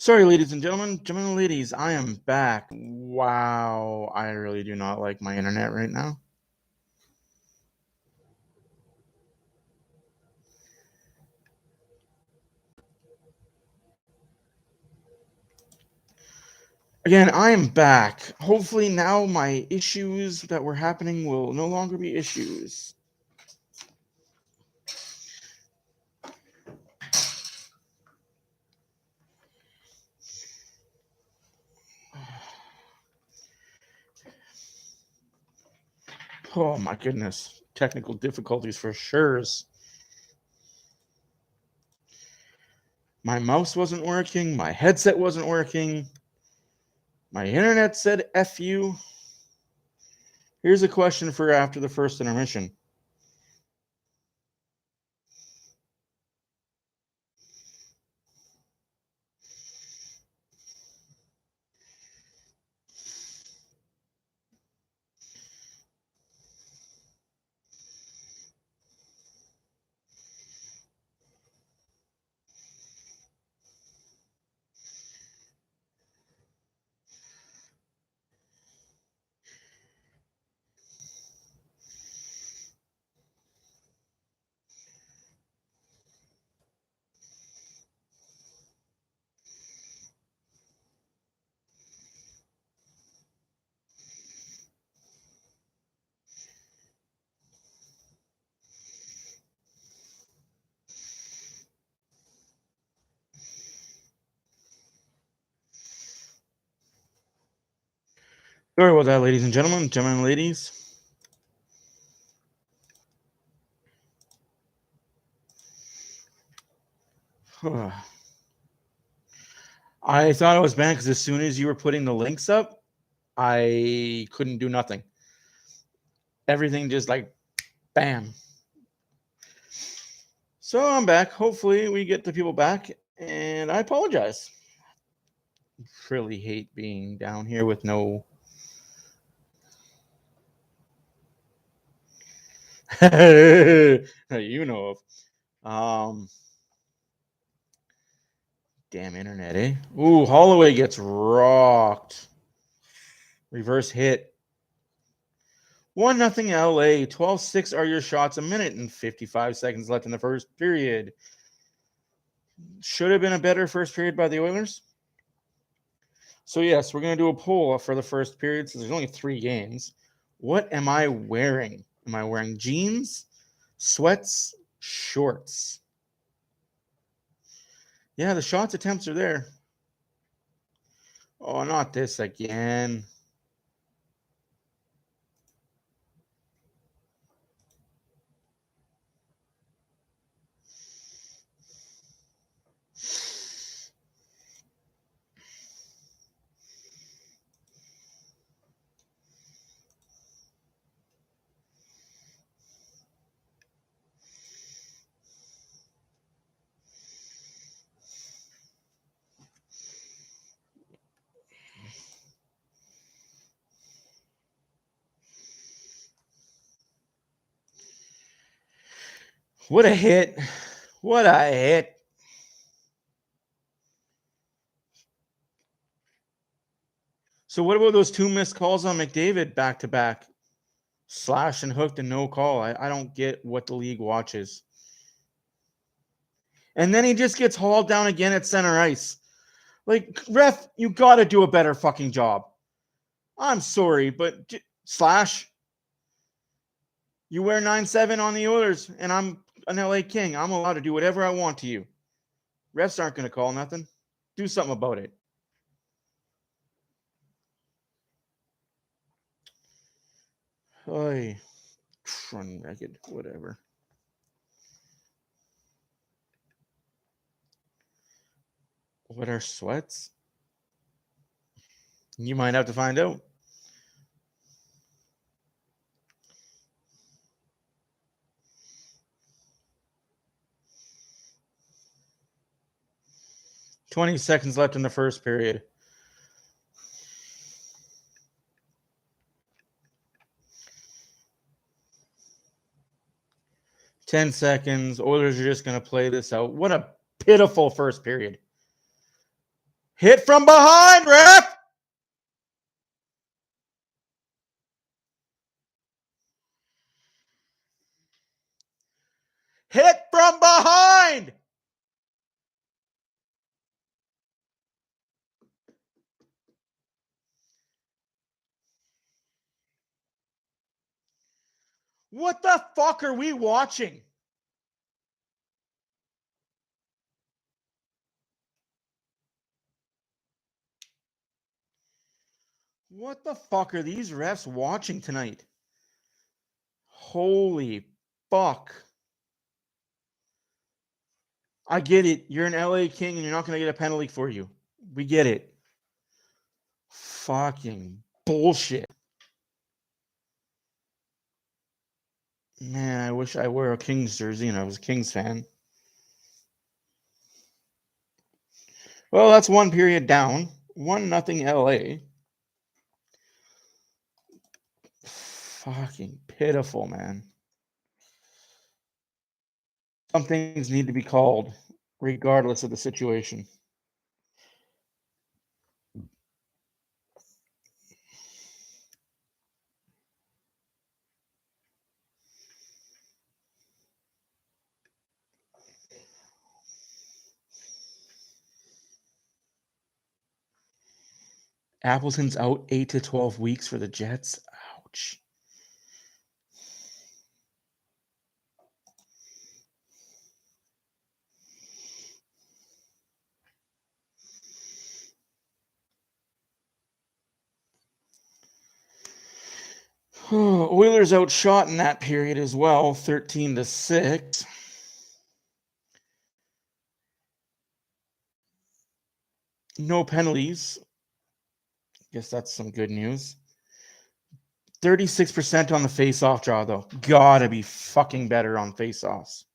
Sorry, ladies and gentlemen, and ladies, I am back. Wow, I really do not like my internet right now. Again, I am back. Hopefully now my issues that were happening will no longer be issues. Oh my goodness. Technical difficulties for sure. My mouse wasn't working. My headset wasn't working. My internet said F you. Here's a question for after the first intermission. Sorry about that, ladies and gentlemen, and ladies. I thought it was bad because as soon as you were putting the links up, I couldn't do nothing. Everything just like bam. So I'm back. Hopefully we get the people back, and I apologize. Really hate being down here with no. You know of. Damn internet, eh? Ooh, Holloway gets rocked. Reverse hit. 1-0 LA. 12-6 are your shots a minute and 55 seconds left in the first period. Should have been a better first period by the Oilers. So, yes, we're going to do a poll for the first period since there's only 3 games. What am I wearing? Am I wearing jeans, sweats, shorts? Yeah, the shots attempts are there. Oh, not this again. What a hit. What a hit. So what about those 2 missed calls on McDavid back-to-back? Slash and hooked and no call. I don't get what the league watches. And then he just gets hauled down again at center ice. Like, ref, you got to do a better fucking job. I'm sorry, but Slash, you wear 9-7 on the Oilers, and I'm an LA King. I'm allowed to do whatever I want to you. Refs aren't going to call nothing. Do something about it. Oy. Run ragged, whatever. What are sweats? You might have to find out. $20 seconds left in the first period. $10 seconds. Oilers are just going to play this out. What a pitiful first period. Hit from behind, ref! Hit from behind! What the fuck are we watching? What the fuck are these refs watching tonight? Holy fuck. I get it. You're an LA King and you're not going to get a penalty for you. We get it. Fucking bullshit. Man, I wish I wore a Kings jersey and I was a Kings fan. Well, that's one period down. 1-0 LA. Fucking pitiful, man. Some things need to be called, regardless of the situation. Appleton's out 8 to 12 weeks for the Jets. Ouch. Oilers outshot in that period as well, 13-6. No penalties. Guess that's some good news. 36% on the face-off draw, though. Gotta be fucking better on face-offs.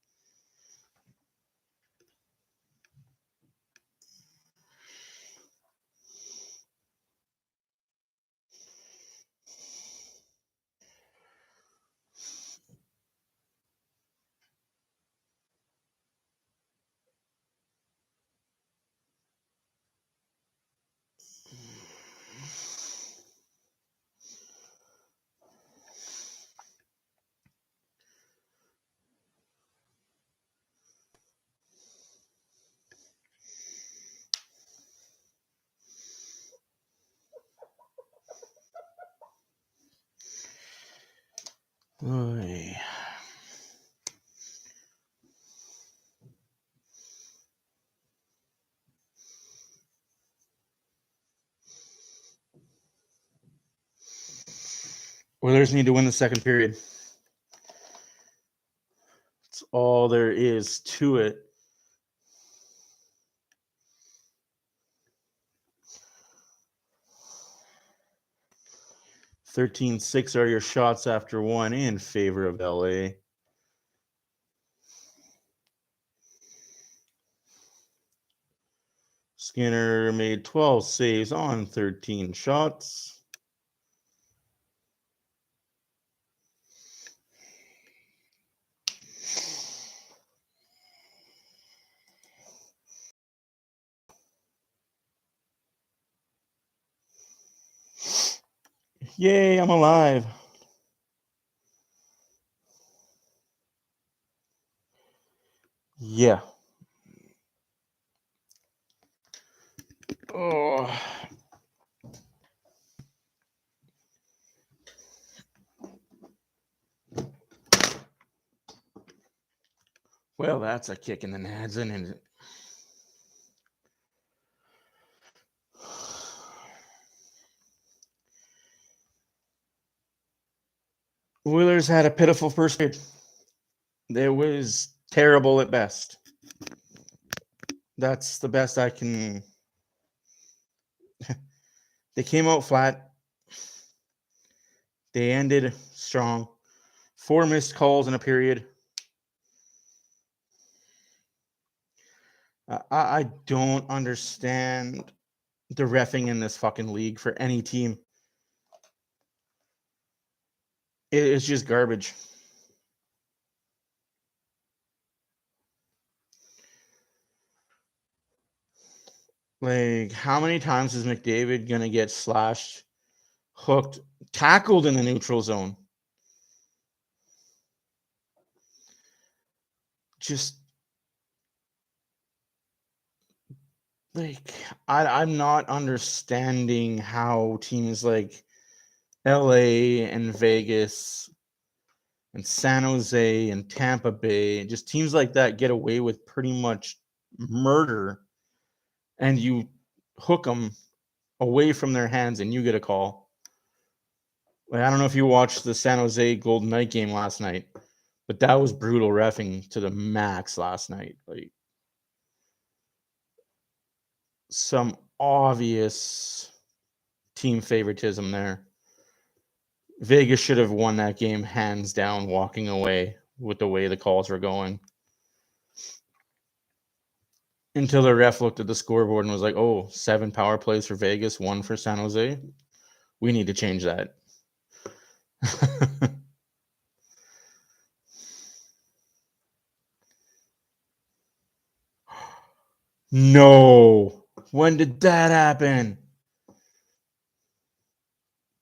Oy. Oilers need to win the second period. That's all there is to it. $13-6 are your shots after one in favor of LA. Skinner made 12 saves on 13 shots. Yay, I'm alive. Yeah. Oh. Well, that's a kick in the nads, isn't it? Oilers had a pitiful first period. It was terrible at best. That's the best I can. They came out flat. They ended strong. 4 missed calls in a period. I don't understand the reffing in this fucking league for any team. It's just garbage. Like, how many times is McDavid going to get slashed, hooked, tackled in the neutral zone? Just, like, I'm not understanding how teams like LA and Vegas and San Jose and Tampa Bay, just teams like that get away with pretty much murder, and you hook them away from their hands and you get a call. Like, I don't know if you watched the San Jose Golden Knight game last night, but that was brutal reffing to the max last night. Like, some obvious team favoritism there. Vegas should have won that game hands down, walking away with the way the calls were going. Until the ref looked at the scoreboard and was like, oh, 7 power plays for Vegas, 1 for San Jose. We need to change that. No. When did that happen?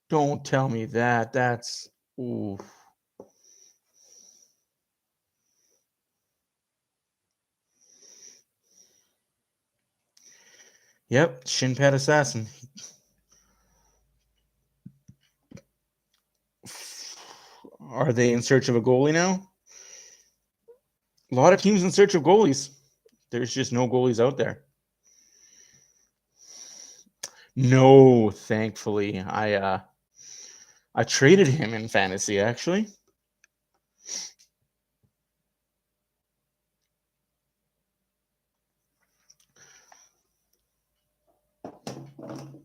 Don't tell me that. That's oof. Yep, shin pad assassin. Are they in search of a goalie now? A lot of teams in search of goalies. There's just no goalies out there. No, thankfully. I traded him in fantasy, actually.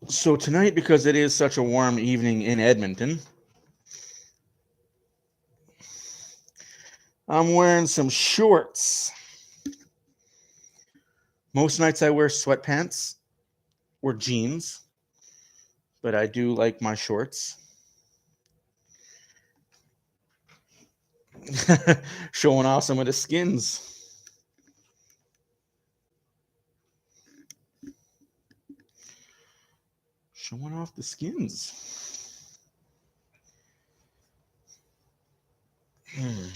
So tonight, because it is such a warm evening in Edmonton, I'm wearing some shorts. Most nights I wear sweatpants or jeans, but I do like my shorts. Showing off some of the skins. Showing off the skins. I'm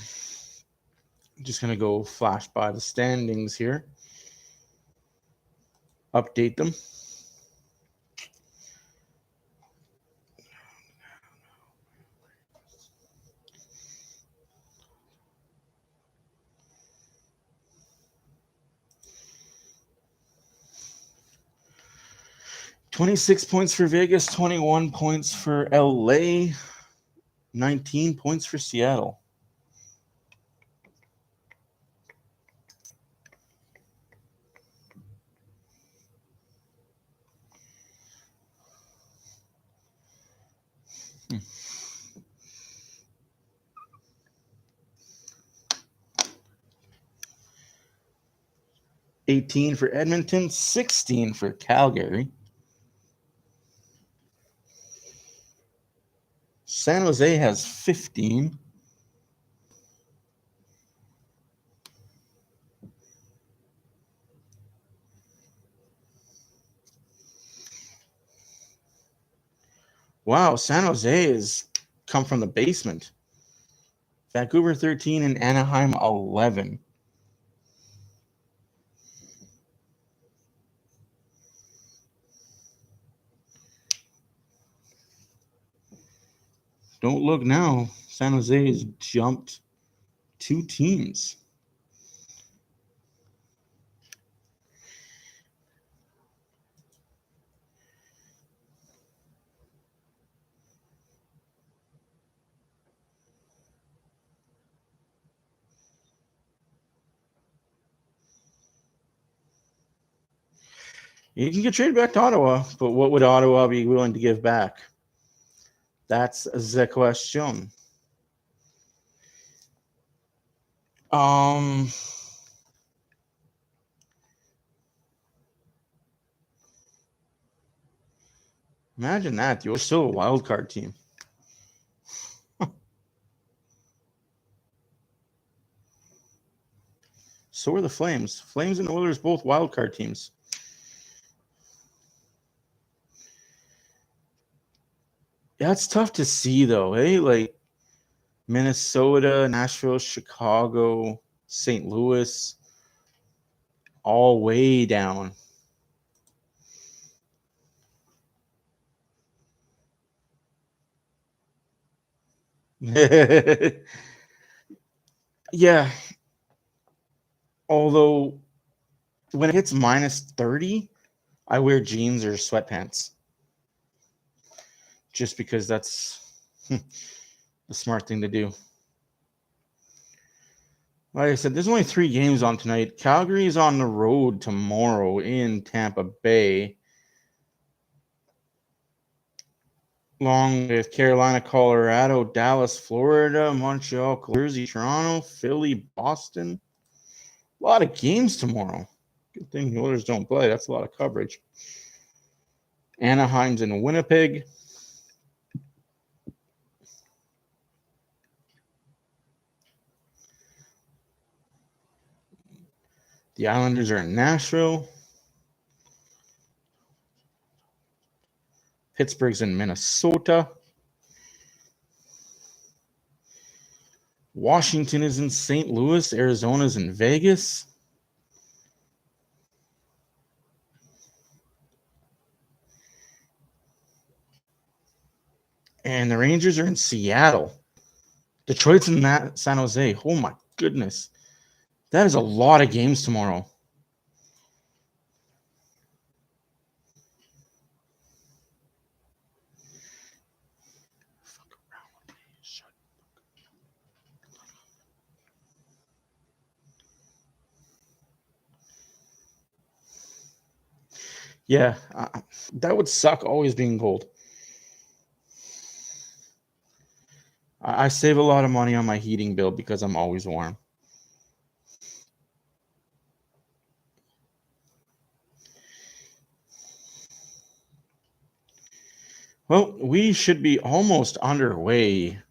just going to go flash by the standings here. Update them. $26 points for Vegas, 21 points for LA, 19 points for Seattle. Hmm. 18 for Edmonton, 16 for Calgary. San Jose has 15. Wow, San Jose has come from the basement. Vancouver 13 and Anaheim 11. Don't look now. San Jose has jumped 2 teams. You can get traded back to Ottawa, but what would Ottawa be willing to give back? That's the question. Imagine that. You're still a wild card team. So are the Flames. Flames and Oilers both wild card teams. That's tough to see, though, eh? Like Minnesota, Nashville, Chicago, St. Louis, all way down. Yeah. Although when it hits minus 30, I wear jeans or sweatpants. Just because that's the smart thing to do. Like I said, there's only 3 games on tonight. Calgary is on the road tomorrow in Tampa Bay, along with Carolina, Colorado, Dallas, Florida, Montreal, Jersey, Toronto, Philly, Boston. A lot of games tomorrow. Good thing the Oilers don't play. That's a lot of coverage. Anaheim's in Winnipeg. The Islanders are in Nashville. Pittsburgh's in Minnesota. Washington is in St. Louis. Arizona's in Vegas. And the Rangers are in Seattle. Detroit's in San Jose. Oh, my goodness. That is a lot of games tomorrow. Yeah, that would suck always being cold. I save a lot of money on my heating bill because I'm always warm. Well, we should be almost underway.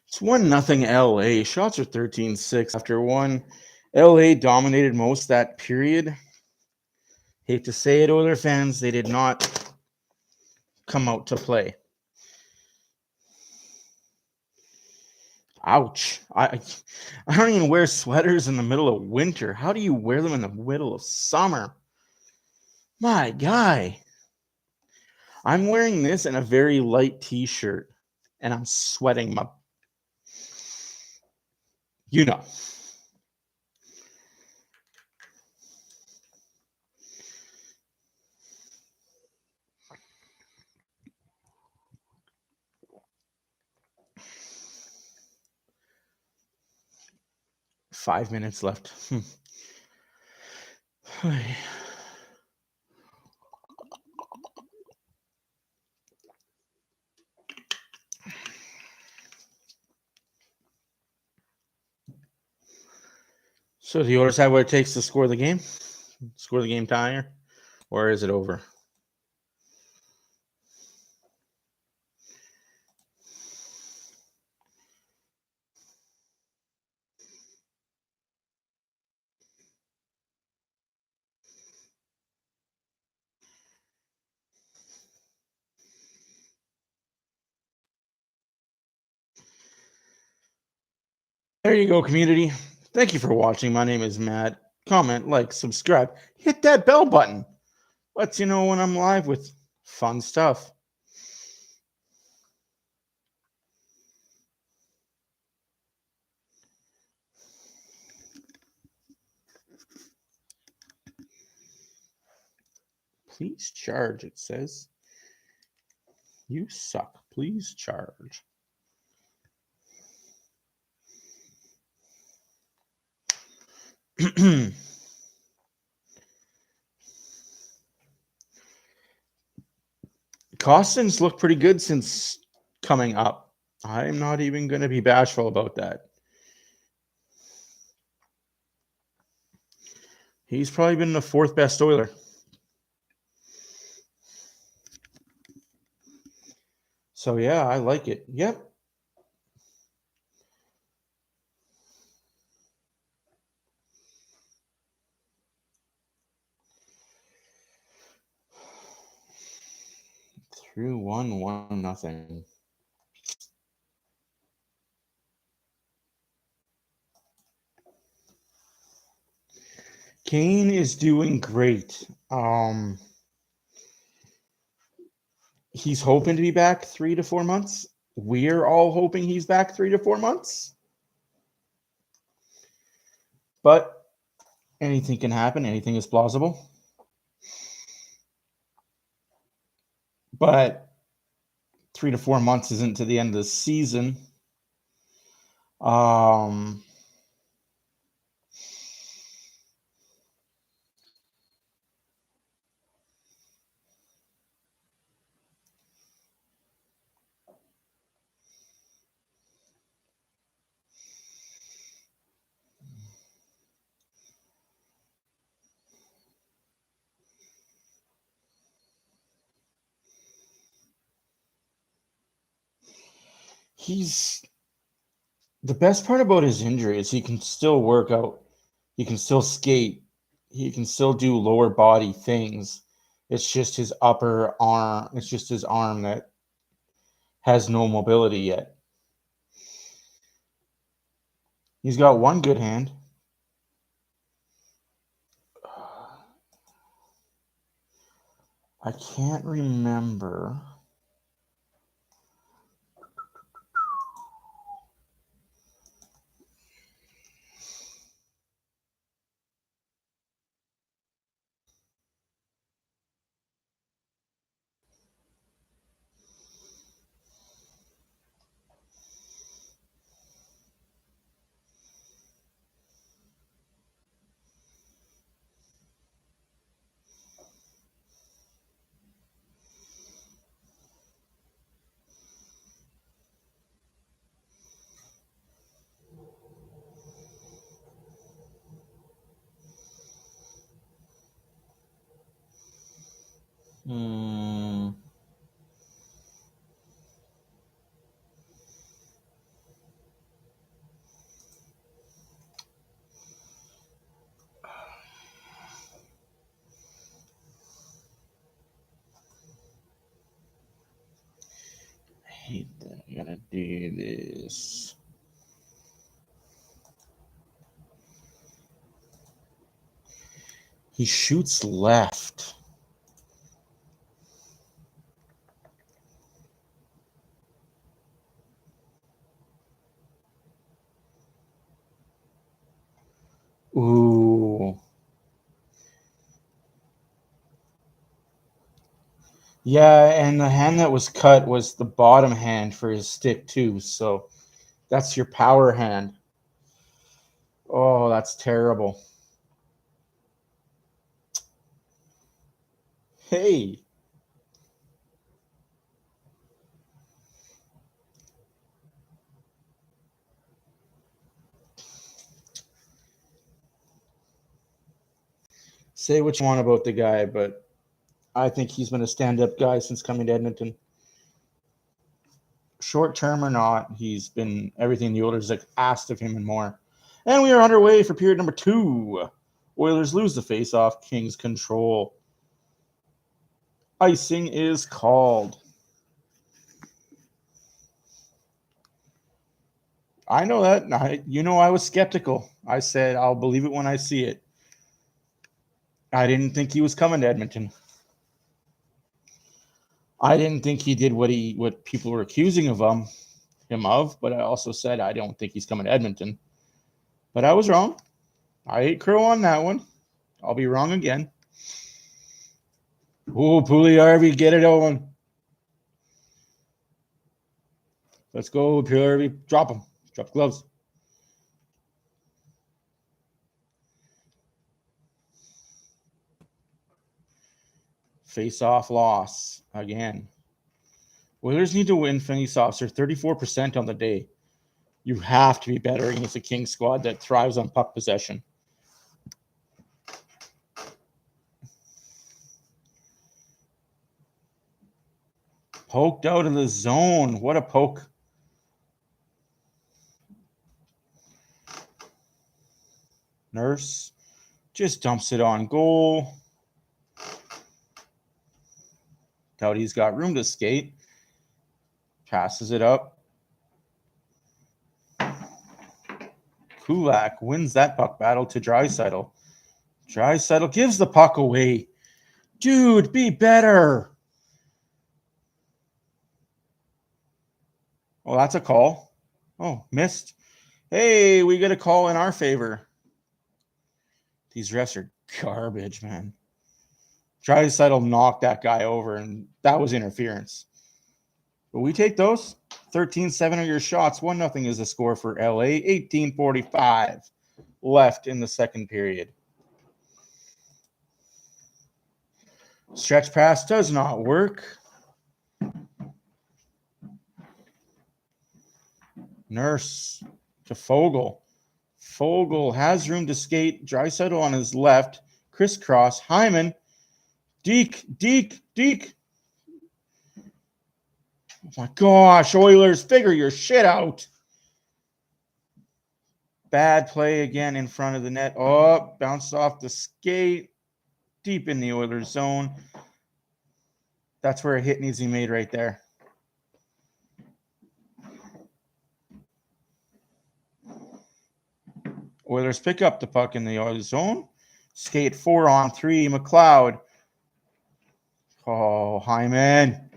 It's 1-0 LA. Shots are 13-6 after one. LA dominated most that period. Hate to say it, Oilers fans, they did not come out to play. Ouch. I don't even wear sweaters in the middle of winter. How do you wear them in the middle of summer? My guy. I'm wearing this in a very light t-shirt, and I'm sweating my... You know. Five minutes left. So the Oilers have what it takes to score the game? Score the game tire? Or is it over? There you go, community. Thank you for watching. My name is Matt. Comment, like, subscribe. Hit that bell button. Lets you know when I'm live with fun stuff. Please charge, it says. You suck. Please charge. Costings look pretty good since coming up. I'm not even going to be bashful about that. He's probably been the fourth best Oiler. So, yeah, I like it. Yep. Through 1-1-0. Kane is doing great. He's hoping to be back 3 to 4 months. We're all hoping he's back 3 to 4 months. But anything can happen. Anything is plausible. But 3 to 4 months isn't to the end of the season. He's the best part about his injury is he can still work out. He can still skate. He can still do lower body things. It's just his upper arm. It's just his arm that has no mobility yet. He's got one good hand. I can't remember. I hate that I gotta do this. He shoots left. Ooh. Yeah, and the hand that was cut was the bottom hand for his stick too. So that's your power hand. Oh, that's terrible. Hey. Say what you want about the guy, but I think he's been a stand-up guy since coming to Edmonton. Short term or not, he's been everything the Oilers have asked of him and more. And we are underway for period number 2. Oilers lose the face-off. Kings control. Icing is called. I know that. I was skeptical. I said, I'll believe it when I see it. I didn't think he was coming to Edmonton. I didn't think he did what people were accusing of him of, but I also said I don't think he's coming to Edmonton. But I was wrong. I ate crow on that one. I'll be wrong again. Oh, Puljujärvi, get it on. Let's go, Puljujärvi. Drop him. Drop gloves. Face-off loss again. Oilers need to win face-offs. They're 34% on the day. You have to be better against a Kings squad that thrives on puck possession. Poked out of the zone. What a poke. Nurse just dumps it on goal. Doughty's got room to skate. Passes it up. Kulak wins that puck battle to Draisaitl. Draisaitl gives the puck away. Dude, be better. Well, that's a call. Oh, missed. Hey, we get a call in our favor. These refs are garbage, man. Draisaitl knocked that guy over, and that was interference. But we take those. 13-7 are your shots. 1-0 is the score for LA. 18:45 left in the second period. Stretch pass does not work. Nurse to Fogle. Fogle has room to skate. Draisaitl on his left. Crisscross. Hyman. Deke. Oh my gosh, Oilers, figure your shit out. Bad play again in front of the net. Oh, bounced off the skate. Deep in the Oilers zone. That's where a hit needs to be made right there. Oilers pick up the puck in the Oilers zone. Skate 4-on-3. McLeod. Oh, Hyman.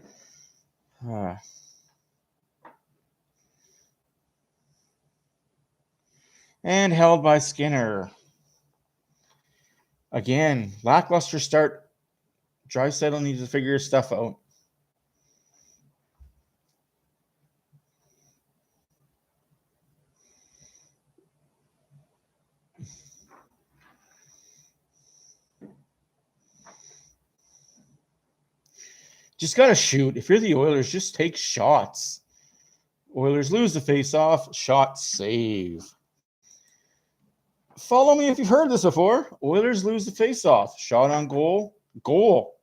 And held by Skinner. Again, lackluster start. Draisaitl needs to figure his stuff out. Just got to shoot. If you're the Oilers, just take shots. Oilers lose the faceoff. Shot save. Follow me if you've heard this before. Oilers lose the faceoff. Shot on goal. Goal.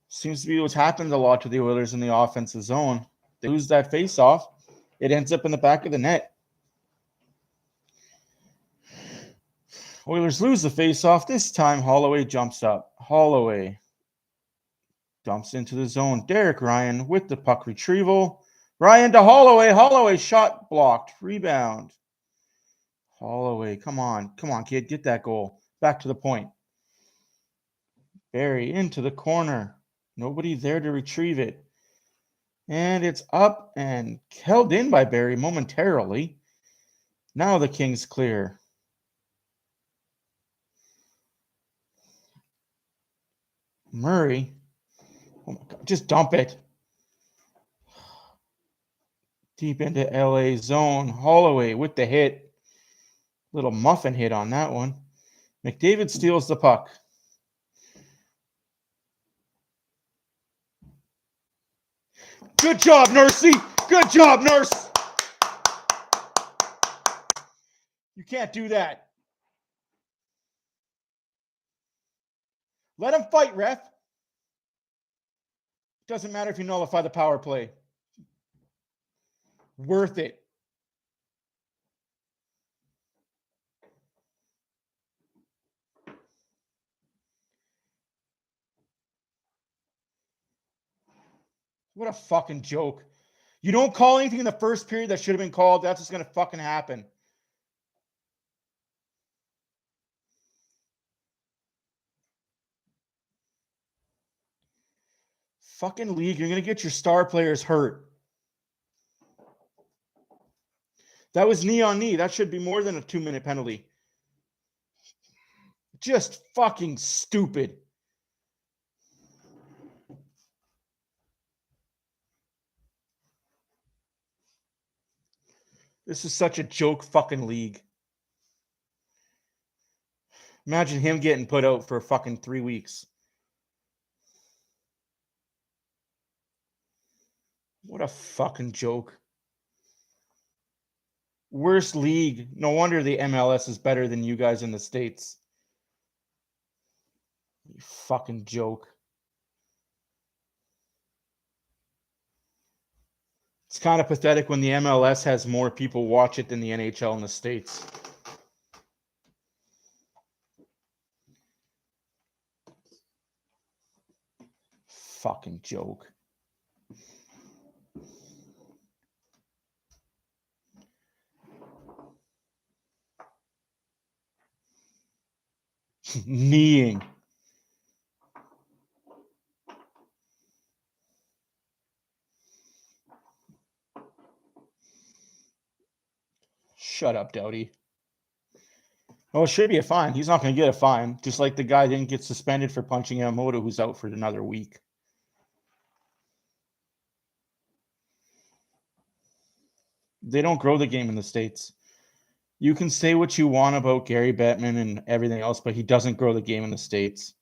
Seems to be what's happened a lot to the Oilers in the offensive zone. They lose that faceoff. It ends up in the back of the net. Oilers lose the faceoff. This time, Holloway jumps up. Holloway dumps into the zone. Derek Ryan with the puck retrieval. Ryan to Holloway. Holloway shot blocked. Rebound. Holloway, come on, kid, get that goal. Back to the point. Barry into the corner. Nobody there to retrieve it. And it's up and held in by Barry momentarily. Now the Kings clear. Murray. Oh my God, just dump it. Deep into LA zone. Holloway with the hit. Little muffin hit on that one. McDavid steals the puck. Good job, Nursey. Good job, Nurse. You can't do that. Let him fight, ref. Doesn't matter if you nullify the power play. Worth it. What a fucking joke. You don't call anything in the first period that should have been called. That's what's going to fucking happen. Fucking league, you're going to get your star players hurt. That was knee on knee. That should be more than a 2-minute penalty. Just fucking stupid. This is such a joke fucking league. Imagine him getting put out for fucking 3 weeks. What a fucking joke. Worst league. No wonder the MLS is better than you guys in the States. You fucking joke. It's kind of pathetic when the MLS has more people watch it than the NHL in the States. Fucking joke. Kneeing. Shut up, Doughty. Oh, it should be a fine. He's not going to get a fine. Just like the guy didn't get suspended for punching Yamamoto, who's out for another week. They don't grow the game in the States. You can say what you want about Gary Bettman and everything else, but he doesn't grow the game in the States.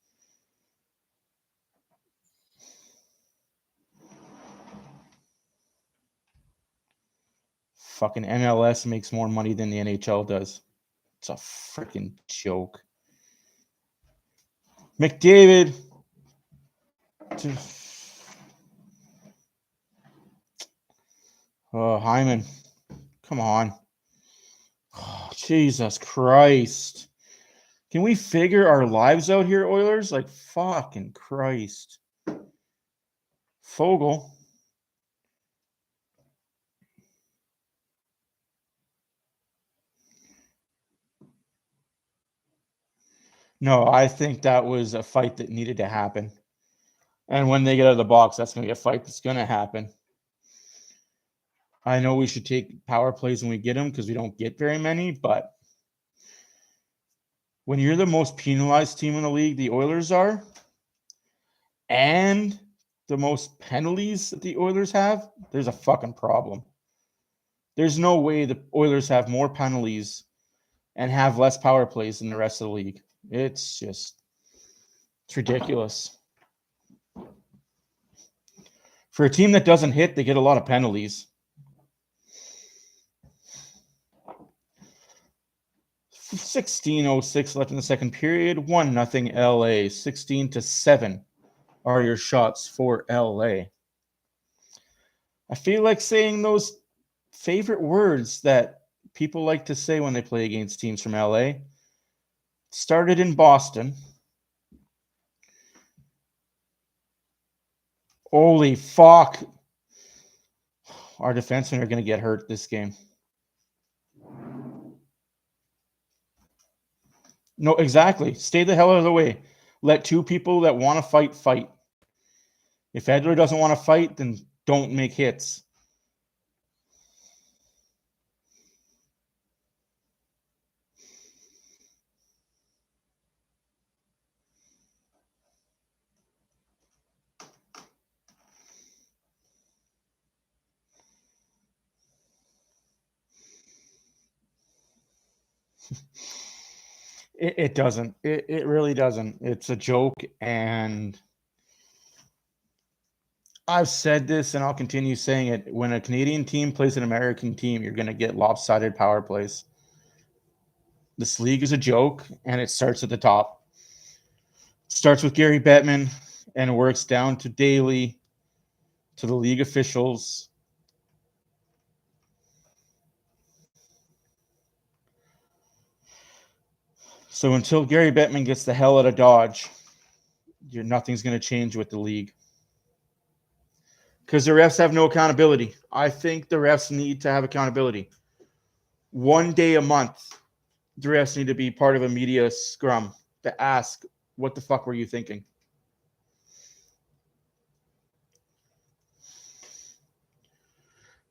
Fucking MLS makes more money than the NHL does. It's a freaking joke. McDavid. Oh, Hyman. Come on. Oh, Jesus Christ. Can we figure our lives out here, Oilers? Like, fucking Christ. Fogle. No, I think that was a fight that needed to happen. And when they get out of the box, that's going to be a fight that's going to happen. I know we should take power plays when we get them because we don't get very many, but when you're the most penalized team in the league, the Oilers are, and the most penalties that the Oilers have, there's a fucking problem. There's no way the Oilers have more penalties and have less power plays than the rest of the league. It's ridiculous. For a team that doesn't hit, they get a lot of penalties. 16:06 left in the second period. 1-0 LA. 16-7 are your shots for LA. I feel like saying those favorite words that people like to say when they play against teams from LA. Started in Boston. Holy fuck. Our defensemen are going to get hurt this game. No, exactly. Stay the hell out of the way. Let two people that want to fight, fight. If Edler doesn't want to fight, then don't make hits. It doesn't. It really doesn't. It's a joke, and I've said this, and I'll continue saying it. When a Canadian team plays an American team, you're going to get lopsided power plays. This league is a joke, and it starts at the top. It starts with Gary Bettman, and works down to Daly, to the league officials. So until Gary Bettman gets the hell out of Dodge, nothing's going to change with the league. Because the refs have no accountability. I think the refs need to have accountability. One day a month, the refs need to be part of a media scrum to ask, what the fuck were you thinking?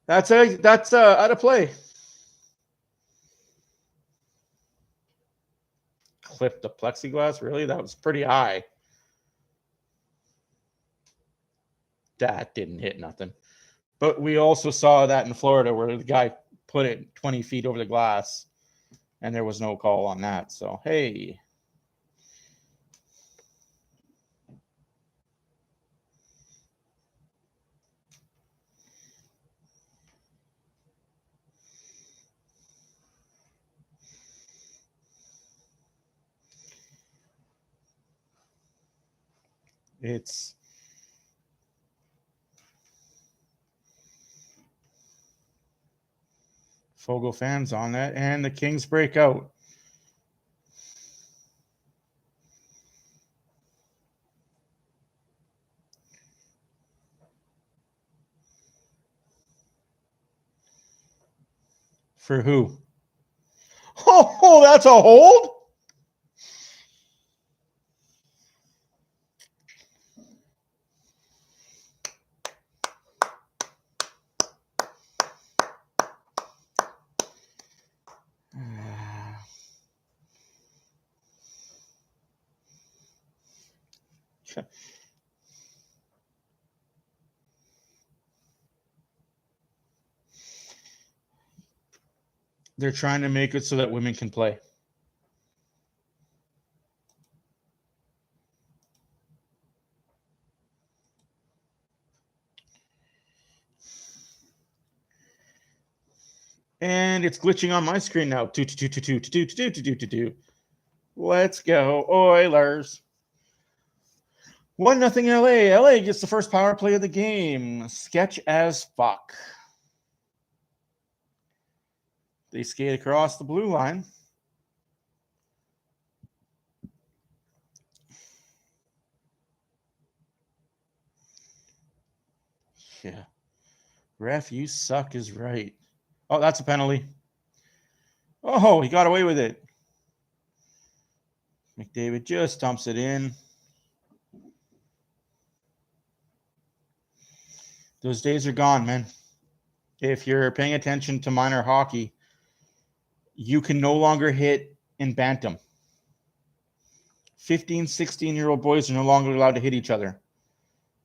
That's out of play. Clip the plexiglass? Really? That was pretty high. That didn't hit nothing. But we also saw that in Florida where the guy put it 20 feet over the glass and there was no call on that. So, hey. It's Fogle fans on that, and the Kings break out. For who? Oh, that's a hold? They're trying to make it so that women can play. And it's glitching on my screen now. Let's go, Oilers. 1-0 LA. LA gets the first power play of the game. Sketch as fuck. They skate across the blue line. Yeah. Ref, you suck is right. Oh, that's a penalty. Oh, he got away with it. McDavid just dumps it in. Those days are gone, man. If you're paying attention to minor hockey, you can no longer hit in bantam. 15, 16-year-old boys are no longer allowed to hit each other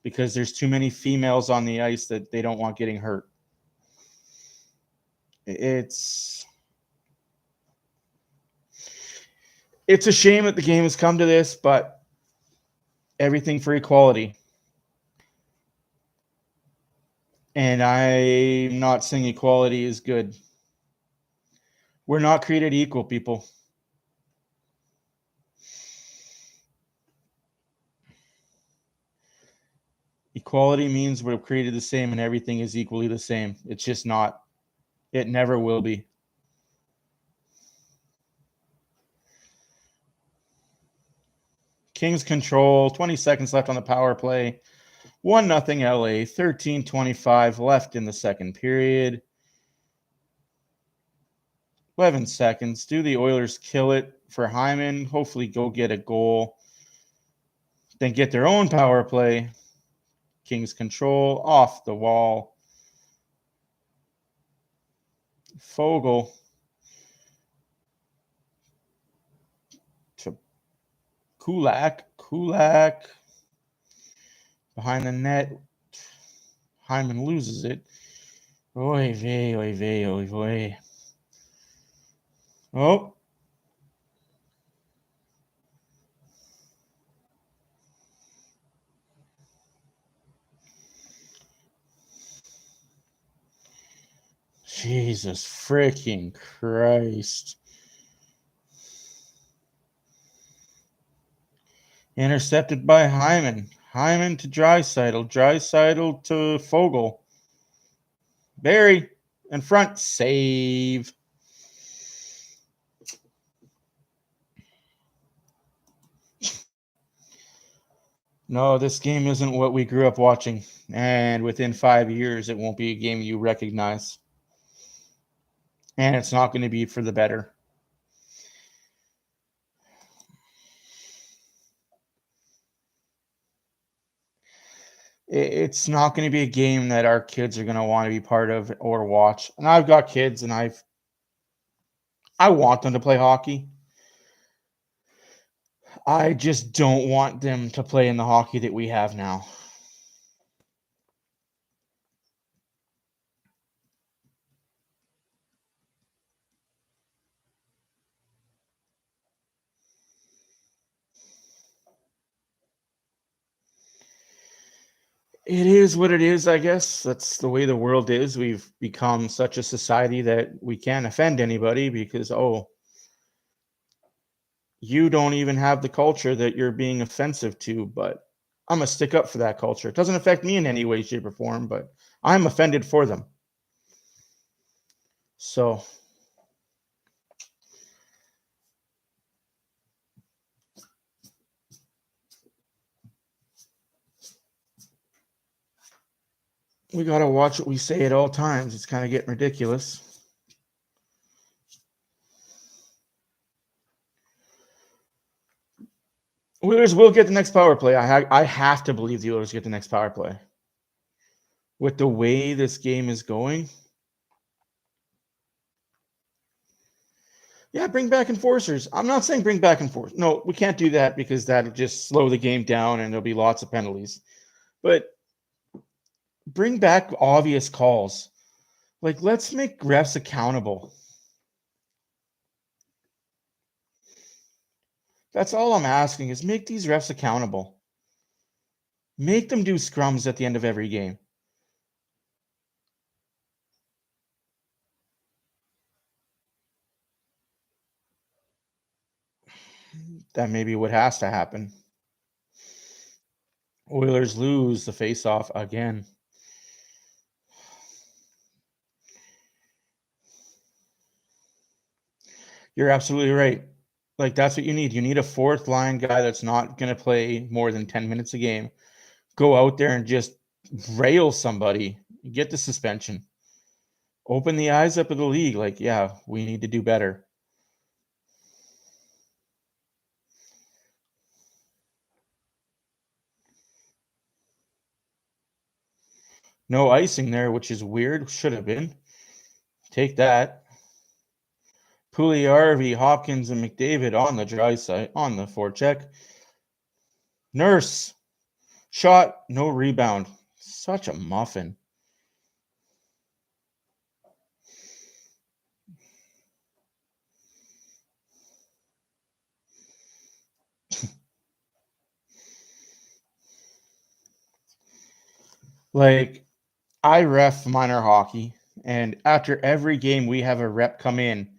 because there's too many females on the ice that they don't want getting hurt. It's a shame that the game has come to this, but everything for equality. And I'm not saying equality is good. We're not created equal, people. Equality means we're created the same and everything is equally the same. It's just not. It never will be. Kings control. 20 seconds left on the power play. 1-0 LA. 13:25 left in the second period. 11 seconds. Do the Oilers kill it for Hyman? Hopefully go get a goal. Then get their own power play. Kings control. Off the wall. Fogle. To Kulak. Behind the net. Hyman loses it. Oy vey, oy vey, oy vey. Oh. Jesus freaking Christ. Intercepted by Hyman. Hyman to Draisaitl. Draisaitl to Fogle. Barry in front. Save. No, this game isn't what we grew up watching. And within 5 years, it won't be a game you recognize. And it's not going to be for the better. It's not going to be a game that our kids are going to want to be part of or watch. And I've got kids, and I want them to play hockey. I just don't want them to play in the hockey that we have now. It is what it is, I guess. That's the way the world is. We've become such a society that we can't offend anybody because, you don't even have the culture that you're being offensive to, but I'm going to stick up for that culture. It doesn't affect me in any way, shape, or form, but I'm offended for them. So we got to watch what we say at all times. It's kind of getting ridiculous. Oilers will get the next power play. I have to believe the Oilers get the next power play. With the way this game is going. Yeah, bring back enforcers. I'm not saying bring back enforcers. No, we can't do that because that'll just slow the game down and there'll be lots of penalties. But bring back obvious calls. Like, let's make refs accountable. That's all I'm asking is make these refs accountable. Make them do scrums at the end of every game. That may be what has to happen. Oilers lose the faceoff again. You're absolutely right. Like, that's what you need. You need a fourth line guy that's not going to play more than 10 minutes a game. Go out there and just rail somebody. Get the suspension. Open the eyes up of the league. Like, yeah, we need to do better. No icing there, which is weird. Should have been. Take that. Pugliarvi, Hopkins, and McDavid on the dry side, on the forecheck. Nurse. Shot, no rebound. Such a muffin. Like, I ref minor hockey, and after every game, we have a rep come in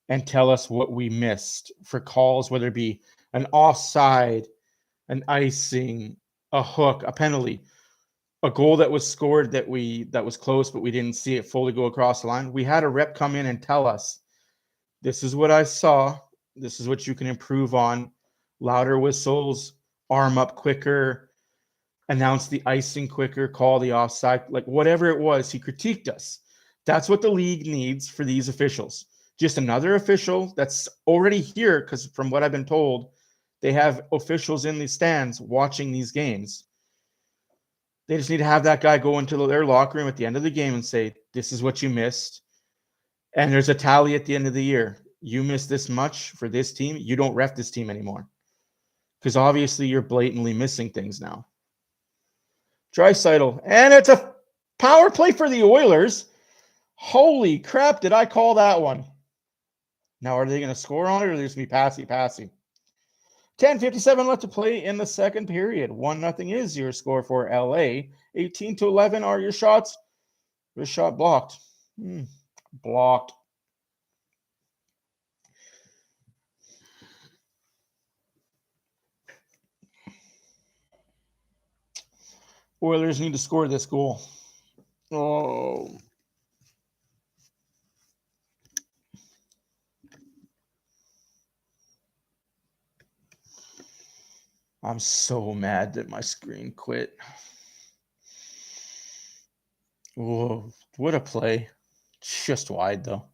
and tell us what we missed for calls, whether it be an offside, an icing, a hook, a penalty, a goal that was scored that was close, but we didn't see it fully go across the line. We had a rep come in and tell us, this is what I saw. This is what you can improve on. Louder whistles, arm up quicker, announce the icing quicker, call the offside, like whatever it was, he critiqued us. That's what the league needs for these officials. Just another official that's already here, because from what I've been told, they have officials in the stands watching these games. They just need to have that guy go into their locker room at the end of the game and say, this is what you missed. And there's a tally at the end of the year. You missed this much for this team. You don't ref this team anymore. Because obviously you're blatantly missing things now. Draisaitl. And it's a power play for the Oilers. Holy crap, did I call that one? Now, are they going to score on it, or are they just going to be passy? 10:57 left to play in the second period. 1-0 is your score for LA. 18-11 are your shots. This shot blocked. Blocked. Oilers need to score this goal. Oh. I'm so mad that my screen quit. Whoa, what a play. Just wide, though.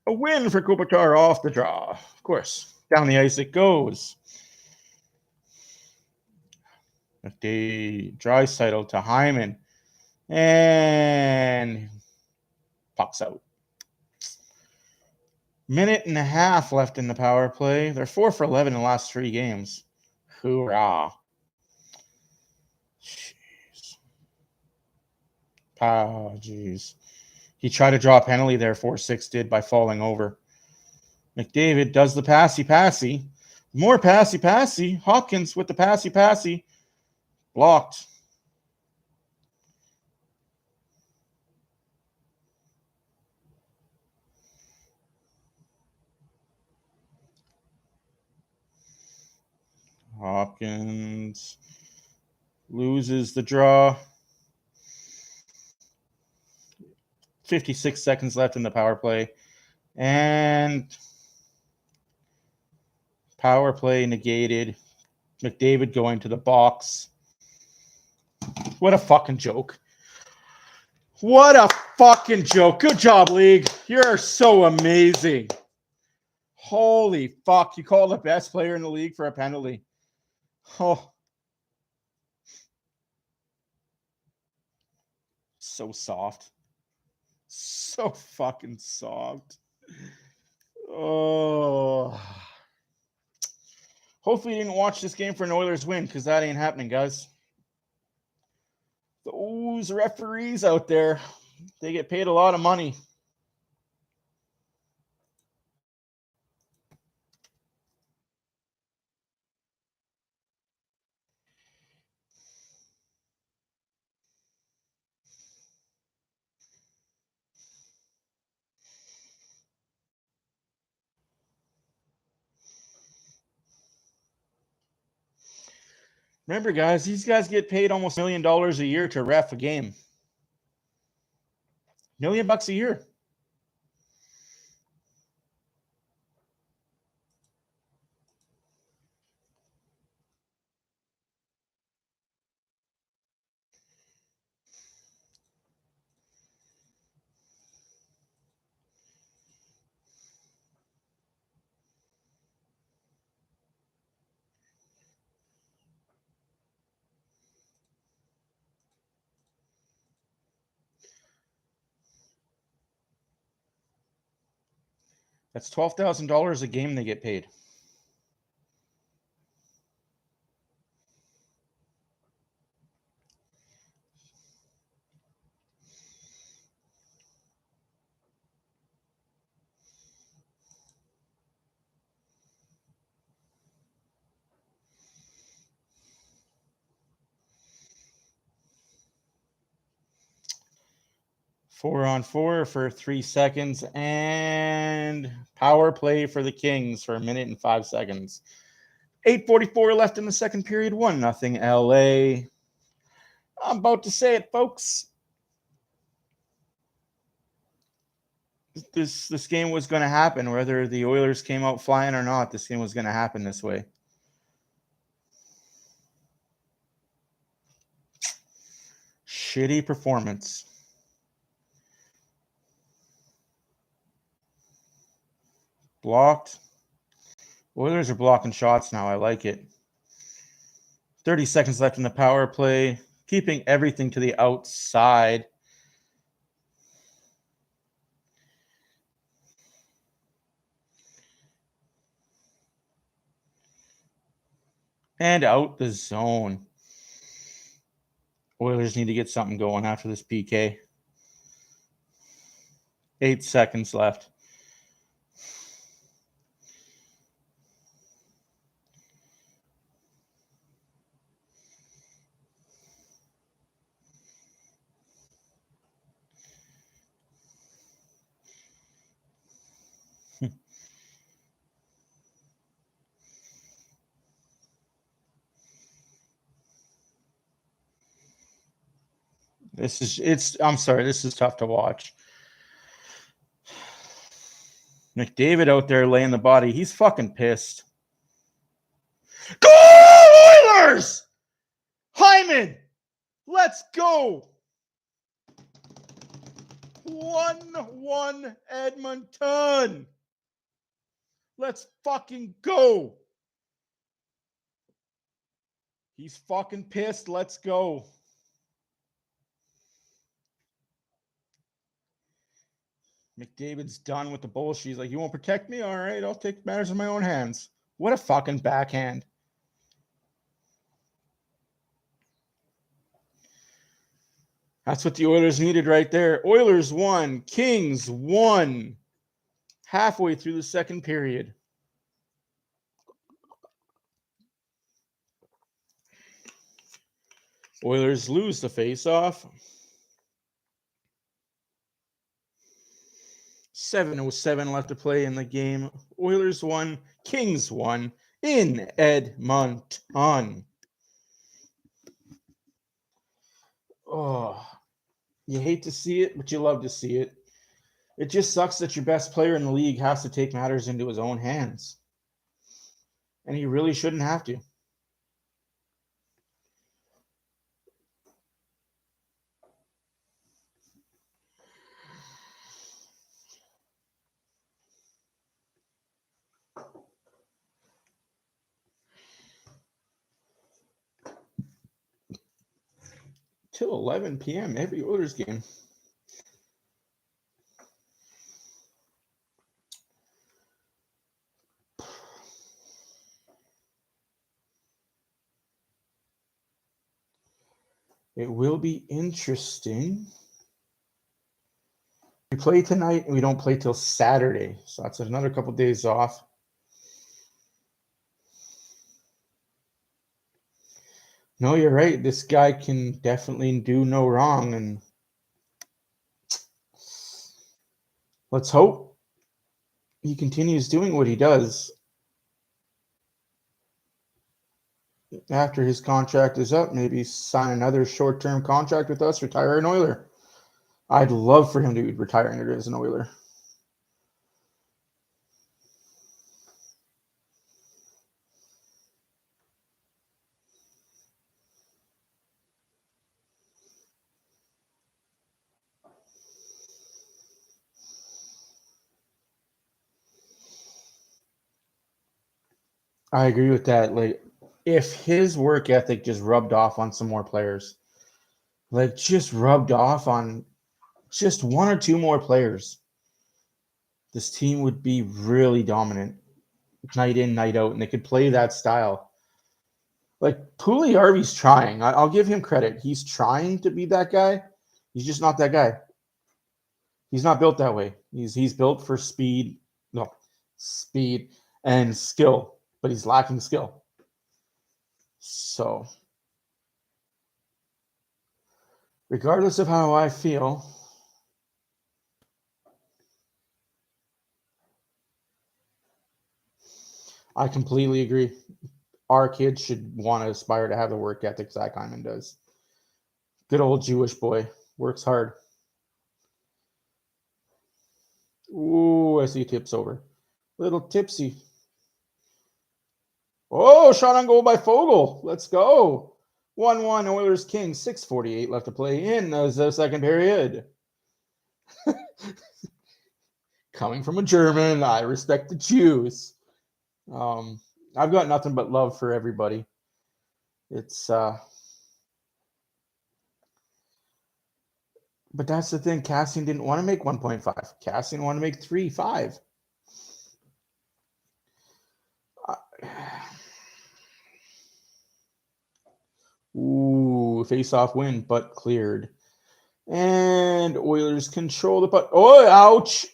A win for Kopitar off the draw. Of course, down the ice it goes. Draisaitl to Hyman. And pucks out. Minute and a half left in the power play. They're 4 for 11 in the last 3 games. Hoorah. Jeez. Oh, jeez. He tried to draw a penalty there, 4-6 did, by falling over. McDavid does the passy. More passy. Hopkins with the passy. Blocked. Hopkins loses the draw. 56 seconds left in the power play. And power play negated. McDavid going to the box. What a fucking joke. What a fucking joke. Good job, League. You're so amazing. Holy fuck. You called the best player in the league for a penalty. Oh. So soft. So fucking soft. Oh. Hopefully you didn't watch this game for an Oilers win, because that ain't happening, guys. Those referees out there, they get paid a lot of money. Remember, guys, these guys get paid almost $1 million a year to ref a game. $1 million a year. That's $12,000 a game they get paid. Four on four for 3 seconds, and power play for the Kings for 1 minute and 5 seconds. 8:44 left in the second period. 1-0 LA. I'm about to say it, folks. This game was going to happen, whether the Oilers came out flying or not. This game was going to happen this way. Shitty performance. Blocked. Oilers are blocking shots now. I like it. 30 seconds left in the power play. Keeping everything to the outside. And out the zone. Oilers need to get something going after this PK. 8 seconds left. I'm sorry, this is tough to watch. McDavid out there laying the body. He's fucking pissed. Go Oilers! Hyman! Let's go! 1-1 Edmonton! Let's fucking go! He's fucking pissed. Let's go. McDavid's done with the bullshit. He's like, you won't protect me? All right, I'll take matters in my own hands. What a fucking backhand. That's what the Oilers needed right there. Oilers won. Kings won. Halfway through the second period. Oilers lose the face-off. 7:07 left to play in the game. Oilers won. Kings won. in Edmonton. Oh, you hate to see it, but you love to see it. It just sucks that your best player in the league has to take matters into his own hands. And he really shouldn't have to. Till 11 p.m. every Oilers game. It will be interesting. We play tonight and we don't play till Saturday. So that's another couple of days off. No, you're right. This guy can definitely do no wrong. And let's hope he continues doing what he does after his contract is up. Maybe sign another short-term contract with us, retire an Oiler. I'd love for him to be retiring as an Oiler. I agree with that. Like, if his work ethic just rubbed off on some more players, like just rubbed off on just one or two more players, this team would be really dominant night in, night out, and they could play that style. Like, Puljujärvi's trying. I'll give him credit. He's trying to be that guy. He's just not that guy. He's not built that way. He's built for speed and skill, but he's lacking skill. So, regardless of how I feel, I completely agree. Our kids should want to aspire to have the work ethic Zach Hyman does. Good old Jewish boy. Works hard. Ooh, I see tips over. Little tipsy. Oh, shot on goal by Fogle. Let's go. 1-1 Oilers Kings. 6:48 left to play in the second period. Coming from a German, I respect the Jews. I've got nothing but love for everybody. It's but that's the thing. Cassian didn't want to make 1.5. Cassian wanted to make 3.5. Ooh, face-off win, but cleared. And Oilers control the puck. Oh, ouch.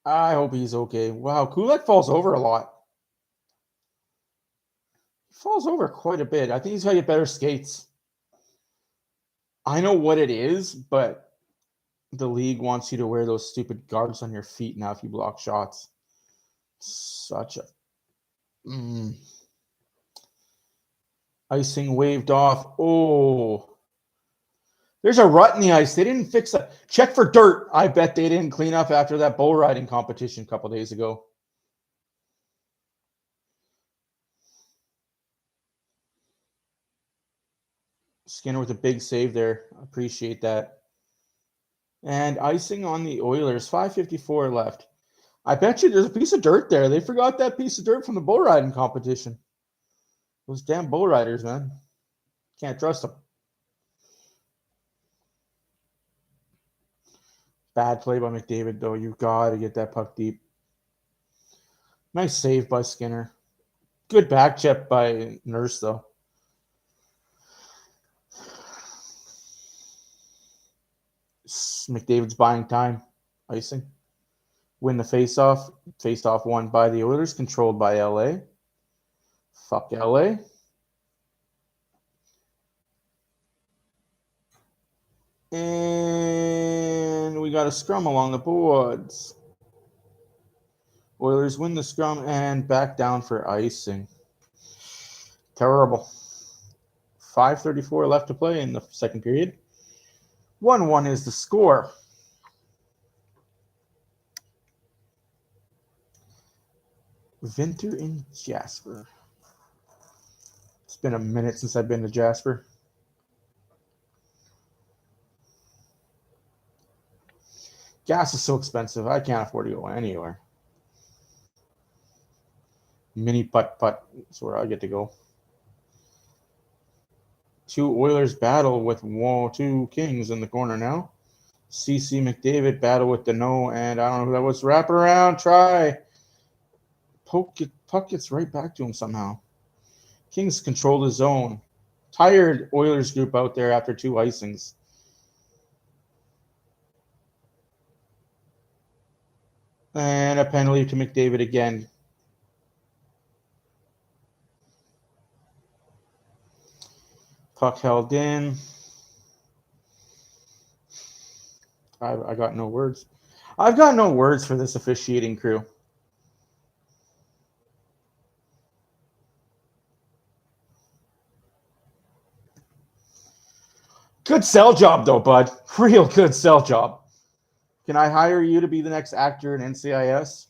I hope he's okay. Wow, Kulak falls over a lot. He falls over quite a bit. I think he's got to get better skates. I know what it is, but the league wants you to wear those stupid guards on your feet now if you block shots. Such a... Icing waved off. Oh. There's a rut in the ice. They didn't fix it. Check for dirt. I bet they didn't clean up after that bull riding competition a couple days ago. Skinner with a big save there. I appreciate that. And icing on the Oilers. 5:54 left. I bet you there's a piece of dirt there. They forgot that piece of dirt from the bull riding competition. Those damn bull riders, man. Can't trust them. Bad play by McDavid, though. You've got to get that puck deep. Nice save by Skinner. Good back check by Nurse, though. McDavid's buying time. Icing. Win the faceoff. Faceoff won by the Oilers, controlled by LA. Fuck LA. And we got a scrum along the boards. Oilers win the scrum and back down for icing. Terrible. 5:34 left to play in the second period. 1-1 is the score. Winter in Jasper. It's been a minute since I've been to Jasper. Gas is so expensive. I can't afford to go anywhere. Mini putt is where I get to go. Two Oilers battle with two Kings in the corner now. CC McDavid battle with Deneau, and I don't know who that was. Wrap around, try. Puck gets right back to him somehow. Kings control the zone. Tired Oilers group out there after two icings. And a penalty to McDavid again. Puck held in. I got no words. I've got no words for this officiating crew. Good sell job, though, bud. Real good sell job. Can I hire you to be the next actor in NCIS?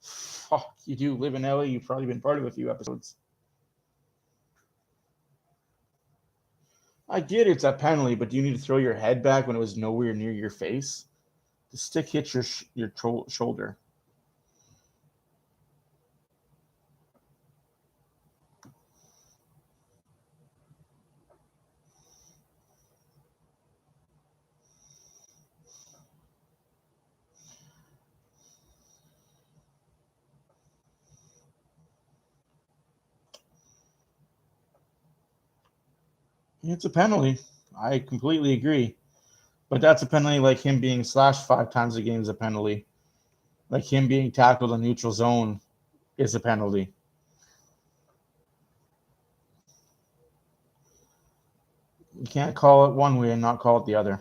Fuck, you do live in LA. You've probably been part of a few episodes. I get it's a penalty, but do you need to throw your head back when it was nowhere near your face? The stick hits your shoulder. It's a penalty. I completely agree. But that's a penalty like him being slashed 5 times a game is a penalty. Like him being tackled in neutral zone is a penalty. You can't call it one way and not call it the other.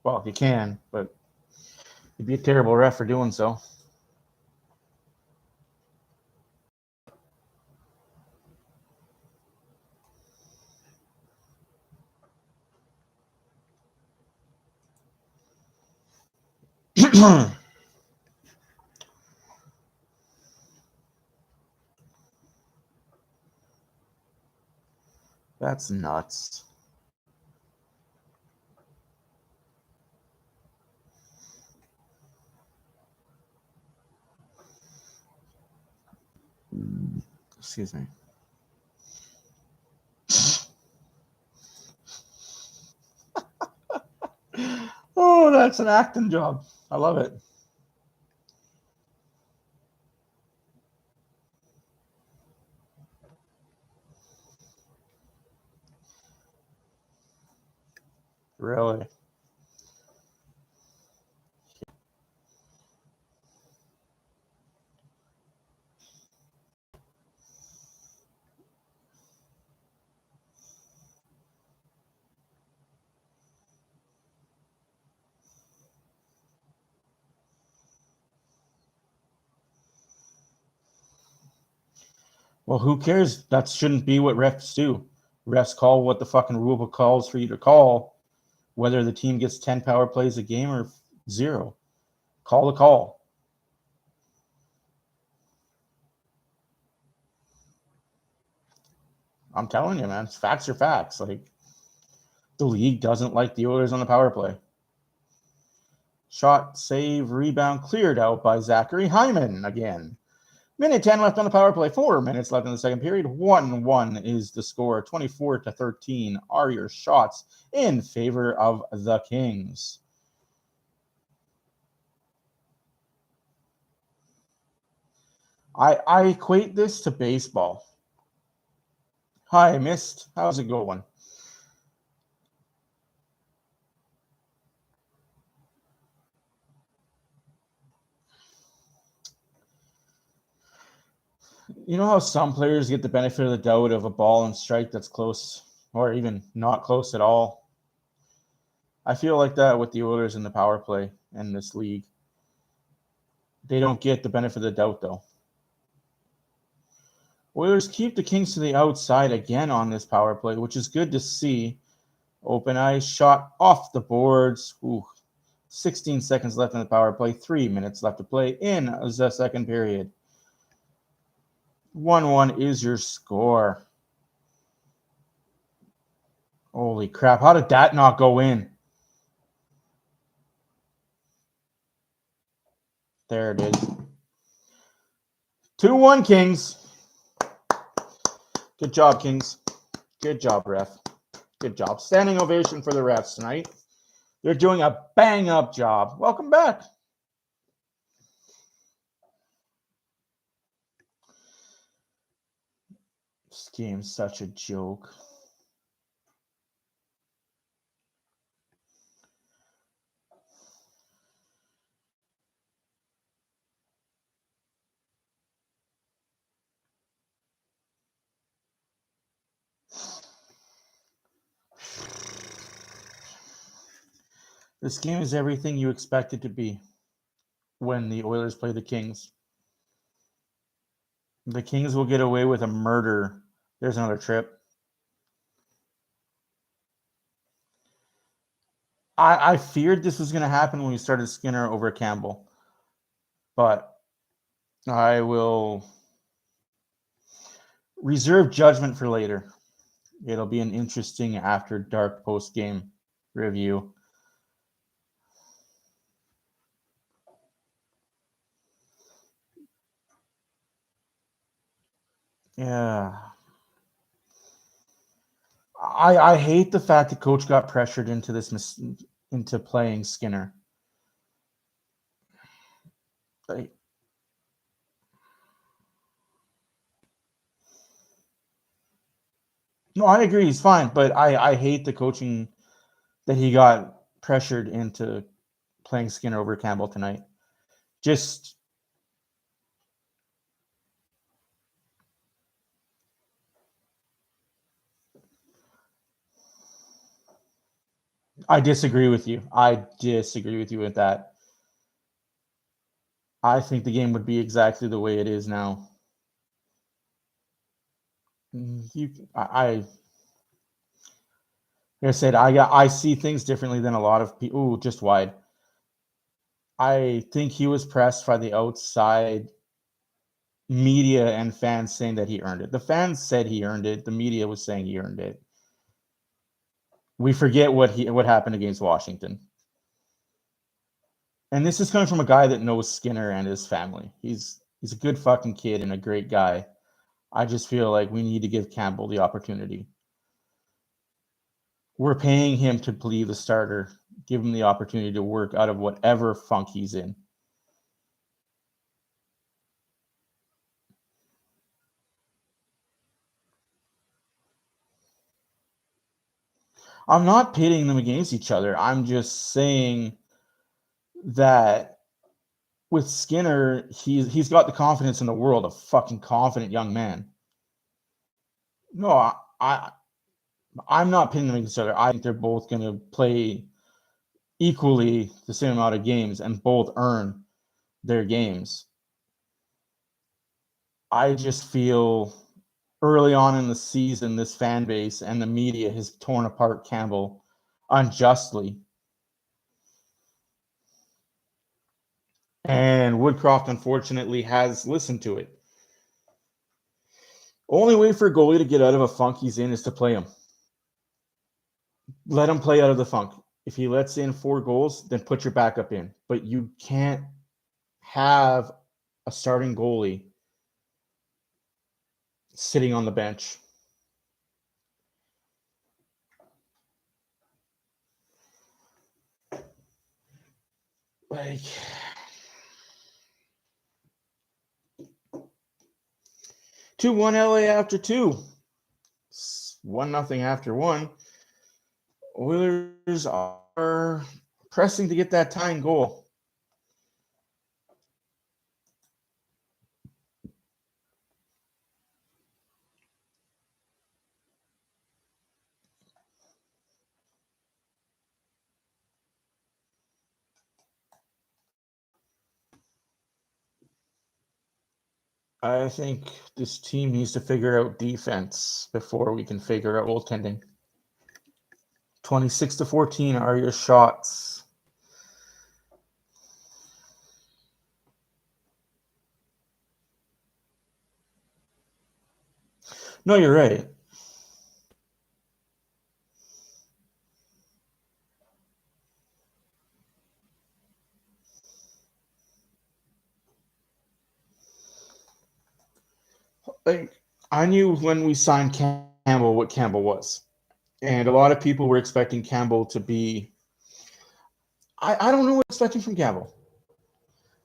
Well, you can, but you'd be a terrible ref for doing so. That's nuts. Excuse me. Oh, that's an acting job. I love it. Really. Well, who cares? That shouldn't be what refs do. Refs call what the fucking rulebook calls for you to call, whether the team gets 10 power plays a game or 0. Call the call. I'm telling you, man. Facts are facts. Like, the league doesn't like the Oilers on the power play. Shot, save, rebound, cleared out by Zachary Hyman again. Minute 10 left on the power play. 4 minutes left in the second period. 1-1 is the score. 24-13 are your shots in favor of the Kings. I equate this to baseball. Hi, Mist. How's it going? You know how some players get the benefit of the doubt of a ball and strike that's close or even not close at all? I feel like that with the Oilers in the power play in this league. They don't get the benefit of the doubt, though. Oilers keep the Kings to the outside again on this power play, which is good to see. Open ice shot off the boards. Ooh, 16 seconds left in the power play. 3 minutes left to play in the second period. 1-1 is your score. Holy crap. How did that not go in? There it is. 2-1 Kings. Good job, Kings. Good job, ref. Good job. Standing ovation for the refs tonight. They're doing a bang-up job. Welcome back. This game's such a joke. This game is everything you expect it to be when the Oilers play the Kings. The Kings will get away with a murder. There's another trip. I feared this was going to happen when we started Skinner over Campbell. But I will reserve judgment for later. It'll be an interesting after dark post-game review. Yeah. I hate the fact that coach got pressured into this into playing Skinner. Like, no, I agree. He's fine, but I hate the coaching that he got pressured into playing Skinner over Campbell tonight. Just I disagree with you. I disagree with you with that. I think the game would be exactly the way it is now. Like I said, I see things differently than a lot of people. Ooh, just wide. I think he was pressed by the outside media and fans saying that he earned it. The fans said he earned it. The media was saying he earned it. We forget what happened against Washington. And this is coming from a guy that knows Skinner and his family. He's a good fucking kid and a great guy. I just feel like we need to give Campbell the opportunity. We're paying him to be the starter. Give him the opportunity to work out of whatever funk he's in. I'm not pitting them against each other. I'm just saying that with Skinner, he's got the confidence in the world, a fucking confident young man. No, I'm not pitting them against each other. I think they're both going to play equally the same amount of games and both earn their games. I just feel early on in the season, this fan base and the media has torn apart Campbell unjustly. And Woodcroft, unfortunately, has listened to it. Only way for a goalie to get out of a funk he's in is to play him. Let him play out of the funk. If he lets in 4 goals, then put your backup in. But you can't have a starting goalie sitting on the bench. Like, 2-1 LA after 2. 1-0 after 1. Oilers are pressing to get that tying goal. I think this team needs to figure out defense before we can figure out goaltending. 26-14 are your shots. No, you're right. Like, I knew when we signed Campbell what Campbell was. And a lot of people were expecting Campbell to be. I don't know what expecting from Campbell.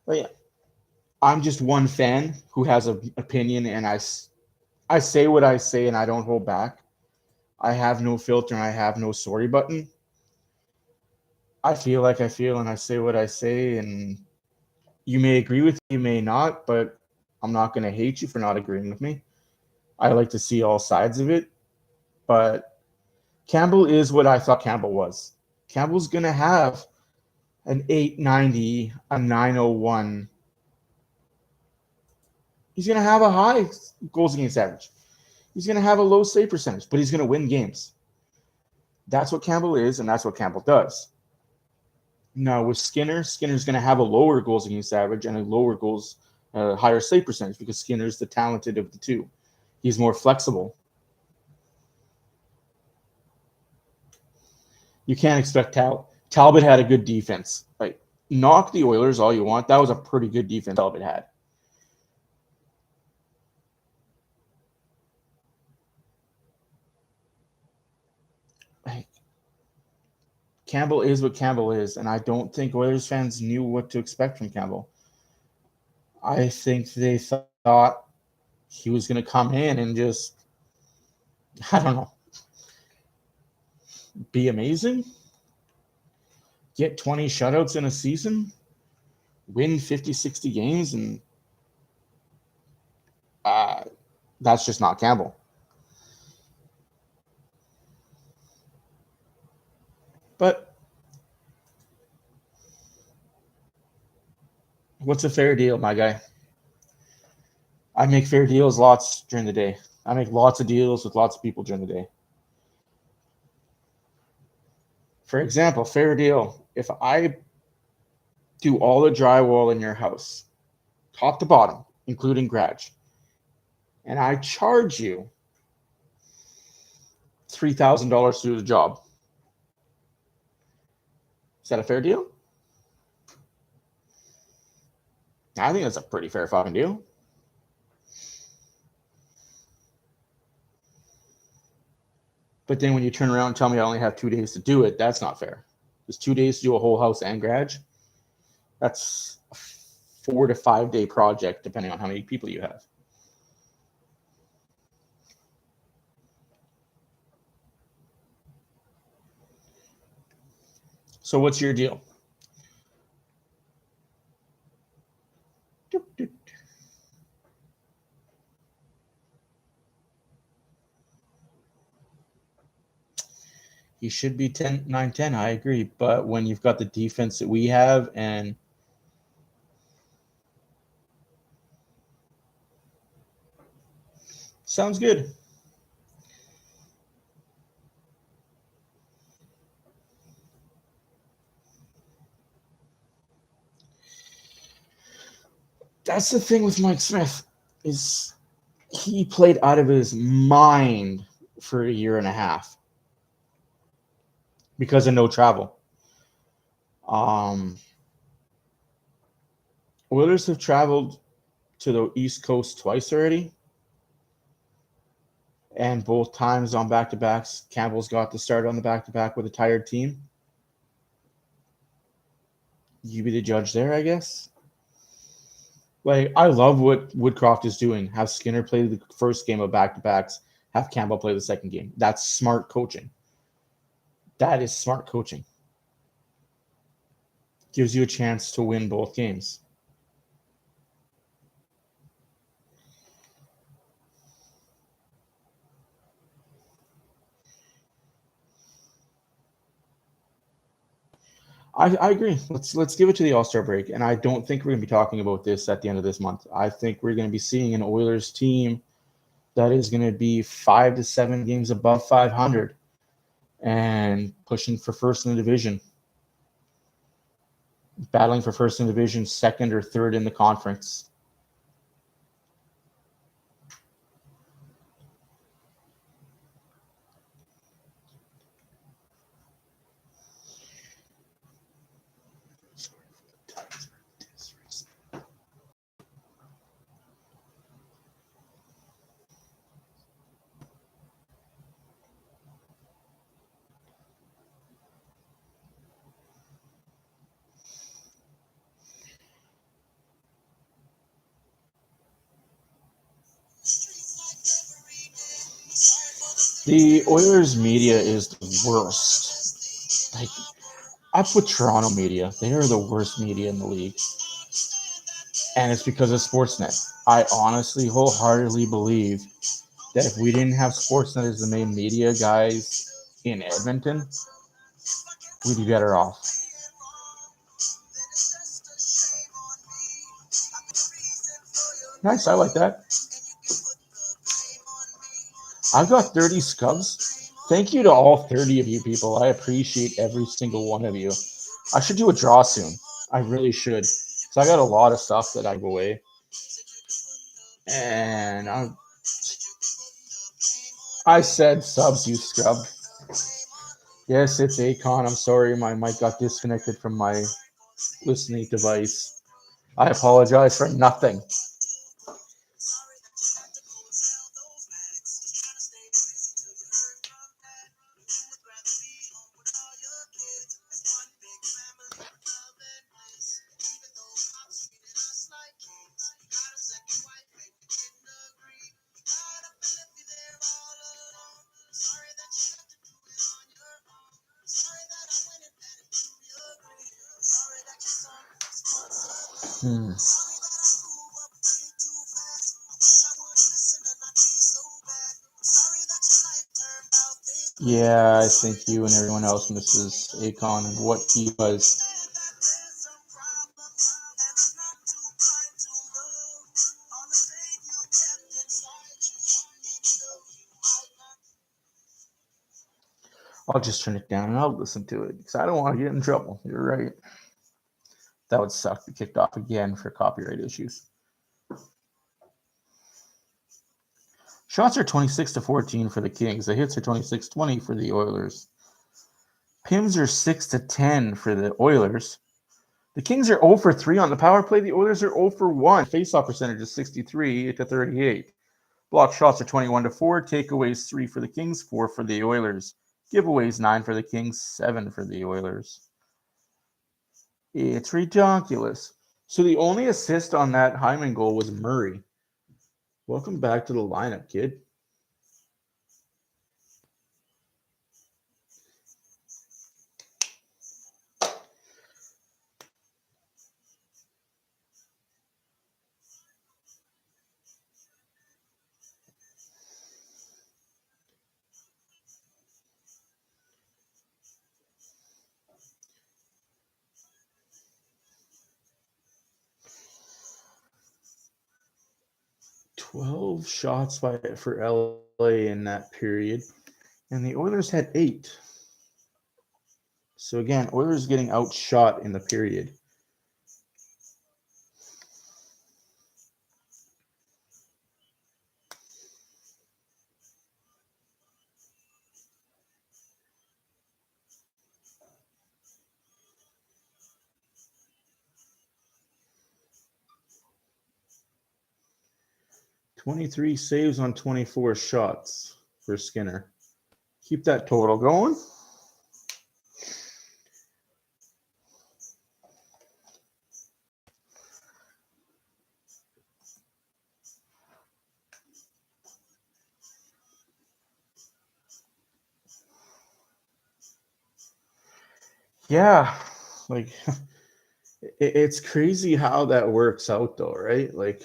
Like, I'm just one fan who has an opinion, and I say what I say, and I don't hold back. I have no filter, and I have no sorry button. I feel like I feel, and I say what I say, and you may agree with me, you may not, but I'm not going to hate you for not agreeing with me. I like to see all sides of it, but Campbell is what I thought Campbell was. Campbell's going to have an 890, a 901. He's going to have a high goals against average. He's going to have a low save percentage, but he's going to win games. That's what Campbell is, and that's what Campbell does. Now, with Skinner's going to have a lower goals against average and a lower goals, higher save percentage because Skinner's the talented of the two. He's more flexible. You can't expect Talbot had a good defense. Like, knock the Oilers all you want. That was a pretty good defense Talbot had. Like, Campbell is what Campbell is, and I don't think Oilers fans knew what to expect from Campbell. I think they thought he was going to come in and just, I don't know, be amazing, get 20 shutouts in a season, win 50, 60 games, and that's just not Campbell. But what's a fair deal, my guy? I make fair deals lots during the day. I make lots of deals with lots of people during the day. For example, fair deal. If I do all the drywall in your house, top to bottom, including garage, and I charge you $3,000 to do the job, is that a fair deal? I think that's a pretty fair fucking deal. But then when you turn around and tell me I only have 2 days to do it, that's not fair. There's 2 days to do a whole house and garage. That's a 4 to 5 day project, depending on how many people you have. So what's your deal? He should be 10, 9, 10. I agree. But when you've got the defense that we have, and sounds good. That's the thing with Mike Smith is he played out of his mind for a year and a half because of no travel. Oilers have traveled to the East Coast twice already, and both times on back-to-backs, Campbell's got to start on the back-to-back with a tired team. You be the judge there, I guess. Like, I love what Woodcroft is doing. Have Skinner play the first game of back-to-backs, have Campbell play the second game. That's smart coaching. That is smart coaching. Gives you a chance to win both games. I agree. Let's give it to the All-Star break. And I don't think we're going to be talking about this at the end of this month. I think we're going to be seeing an Oilers team that is going to be 5 to 7 games above 500 and pushing for first in the division, battling for first in the division, second or third in the conference. The Oilers media is the worst. Like, I put Toronto media. They are the worst media in the league. And it's because of Sportsnet. I honestly, wholeheartedly believe that if we didn't have Sportsnet as the main media guys in Edmonton, we'd be better off. Nice, I like that. I've got 30 scubs. Thank you to all 30 of you people. I appreciate every single one of you. I should do a draw soon. I really should. So I got a lot of stuff that I give away. And I said subs, you scrub. Yes, it's Akon. I'm sorry, my mic got disconnected from my listening device. I apologize for nothing. Yeah, I think you and everyone else misses Akon and what he was. I'll just turn it down and I'll listen to it because I don't want to get in trouble. You're right. That would suck to be kicked off again for copyright issues. Shots are 26 to 14 for the Kings. The hits are 26-20 for the Oilers. PIMs are 6 to 10 for the Oilers. The Kings are 0 for 3 on the power play. The Oilers are 0 for 1. Faceoff percentage is 63 to 38. Block shots are 21 to 4. Takeaways 3 for the Kings, 4 for the Oilers. Giveaways 9 for the Kings, 7 for the Oilers. It's ridiculous. So the only assist on that Hyman goal was Murray. Welcome back to the lineup, kid. $12 shots for LA in that period, and the Oilers had 8. So again, Oilers getting outshot in the period. $23 saves on 24 shots for Skinner. Keep that total going. Yeah, like it's crazy how that works out though, right? Like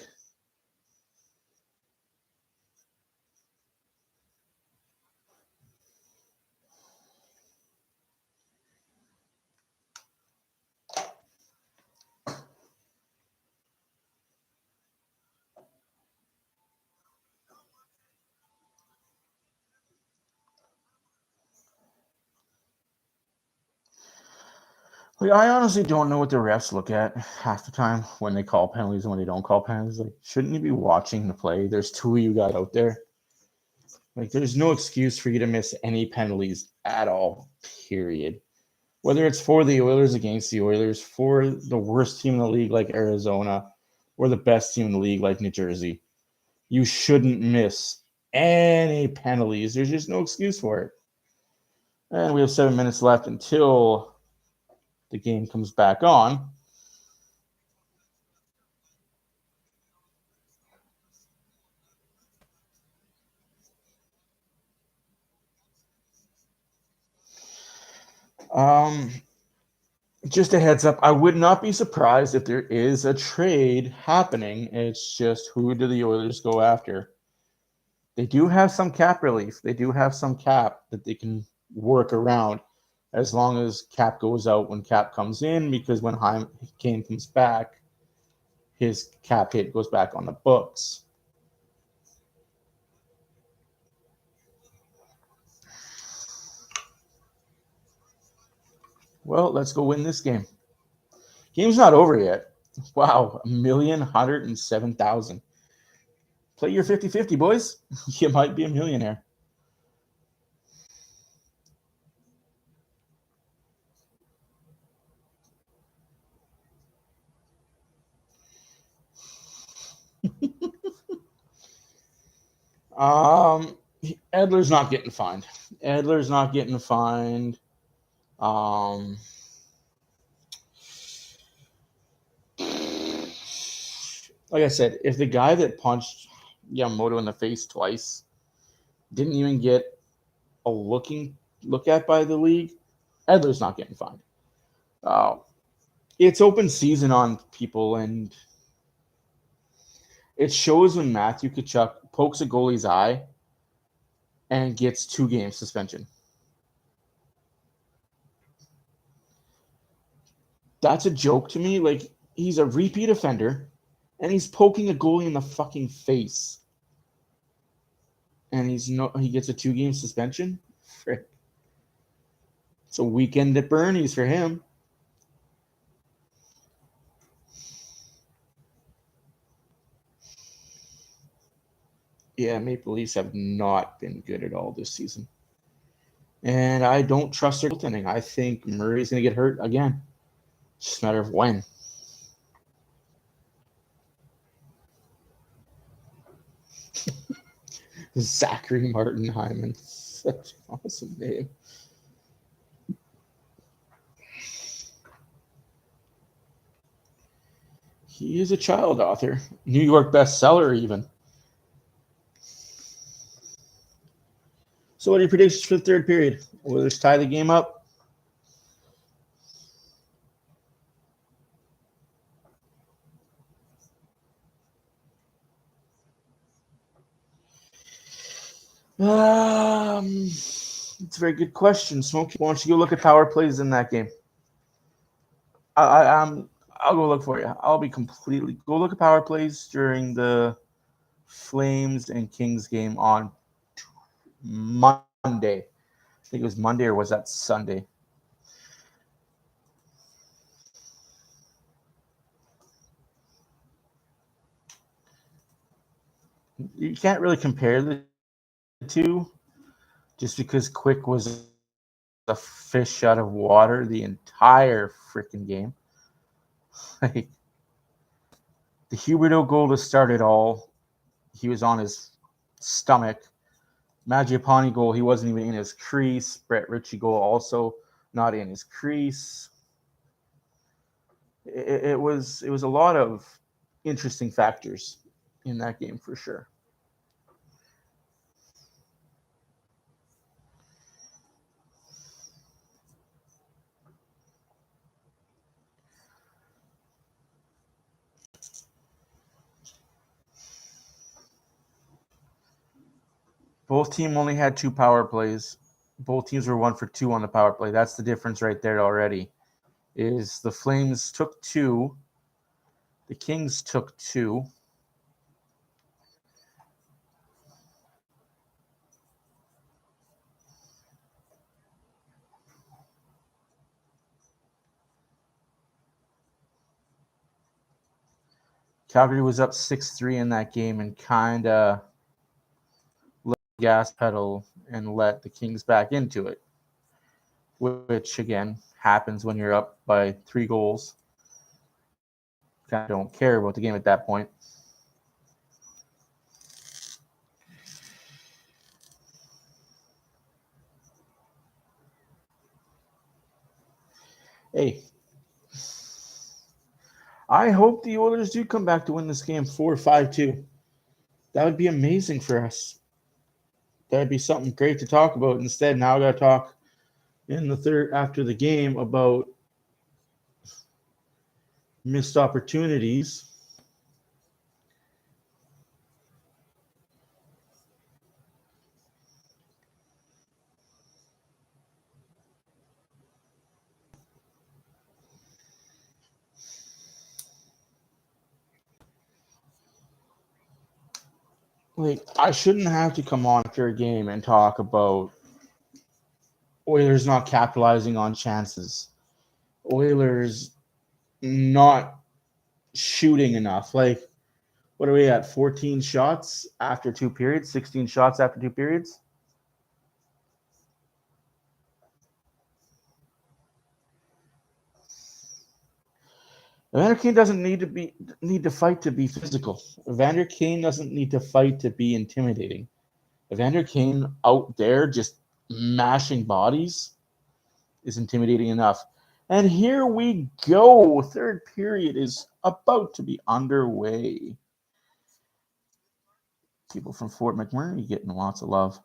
I honestly don't know what the refs look at half the time when they call penalties and when they don't call penalties. Like, shouldn't you be watching the play? There's two of you guys out there. Like, there's no excuse for you to miss any penalties at all, period. Whether it's for the Oilers against the Oilers, for the worst team in the league like Arizona, or the best team in the league like New Jersey, you shouldn't miss any penalties. There's just no excuse for it. And we have 7 minutes left until the game comes back on. Just a heads up, I would not be surprised if there is a trade happening. It's just, who do the Oilers go after? They do have some cap relief. They do have some cap that they can work around as long as cap goes out when cap comes in, because when Kane comes back, his cap hit goes back on the books. Well, let's go win this game. Game's not over yet. Wow, 1,107,000. Play your 50-50, boys. You might be a millionaire. Edler's not getting fined. Edler's not getting fined. Like I said, if the guy that punched Yamamoto in the face twice didn't even get a look at by the league, Edler's not getting fined. It's open season on people, and it shows when Matthew Tkachuk pokes a goalie's eye and gets 2-game suspension. That's a joke to me. Like, he's a repeat offender, and he's poking a goalie in the fucking face, and he gets a 2-game suspension. Frick. It's a weekend at Bernie's for him. Yeah, Maple Leafs have not been good at all this season. And I don't trust their goaltending. I think Murray's going to get hurt again. It's just a matter of when. Zachary Martin Hyman. Such an awesome name. He is a child author. New York bestseller, even. So what are your predictions for the third period? Will Oilers tie the game up? It's a very good question. Smokey, why don't you go look at power plays in that game? I'll go look for you. I'll be completely go look at power plays during the Flames and Kings game on Monday. I think it was Monday, or was that Sunday? You can't really compare the two just because Quick was a fish out of water the entire freaking game. Like, the Huberdeau goal to start it all, he was on his stomach. Mangiapane goal, he wasn't even in his crease. Brett Ritchie goal, also not in his crease. It was a lot of interesting factors in that game for sure. Both teams only had 2 power plays. Both teams were 1 for 2 on the power play. That's the difference right there already. Is the Flames took 2, the Kings took 2. Calgary was up 6-3 in that game and kind of let the gas pedal and let the Kings back into it, which, again, happens when you're up by 3 goals. Kind of don't care about the game at that point. Hey, I hope the Oilers do come back to win this game 4-5-2. That would be amazing for us. That would be something great to talk about. Instead, now I got to talk in the third after the game about missed opportunities. Like, I shouldn't have to come on after a game and talk about Oilers not capitalizing on chances. Oilers not shooting enough. Like, what are we at? 14 shots after 2 periods? 16 shots after 2 periods? Evander Kane doesn't need to fight to be physical. Evander Kane doesn't need to fight to be intimidating. Evander Kane out there just mashing bodies is intimidating enough. And here we go. Third period is about to be underway. People from Fort McMurray getting lots of love.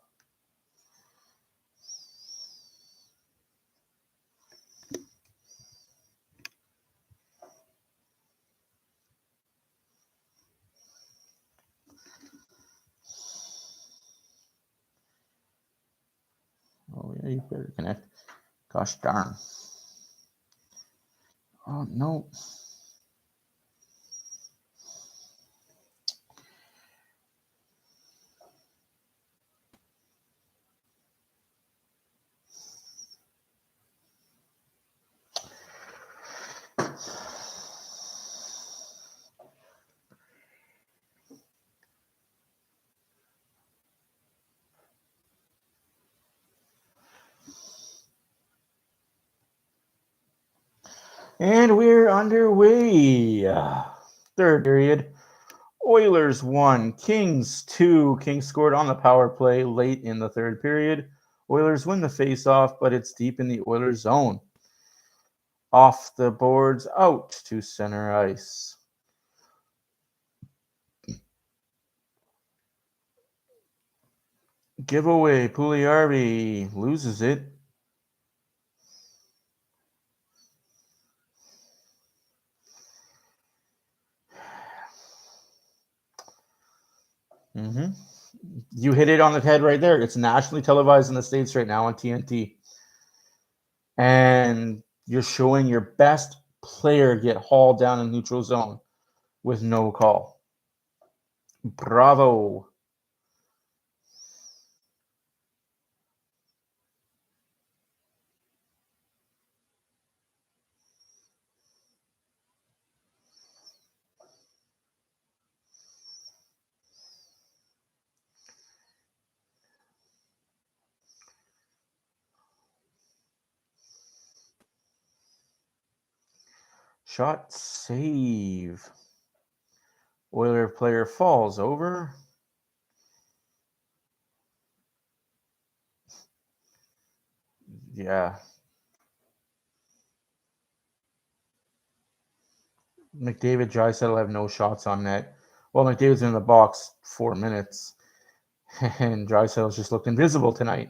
Oh, yeah, you better connect. Gosh darn. Oh, no. And we're underway. Third period. Oilers 1, Kings 2. Kings scored on the power play late in the third period. Oilers win the faceoff, but it's deep in the Oilers zone. Off the boards, out to center ice. Giveaway, Pugliarvi loses it. You hit it on the head right there. It's nationally televised in the States right now on TNT. And you're showing your best player get hauled down in neutral zone with no call. Bravo. Shot save. Oiler player falls over. Yeah. McDavid, Draisaitl have no shots on net. Well, McDavid's in the box 4 minutes. And Draisaitl's just looked invisible tonight.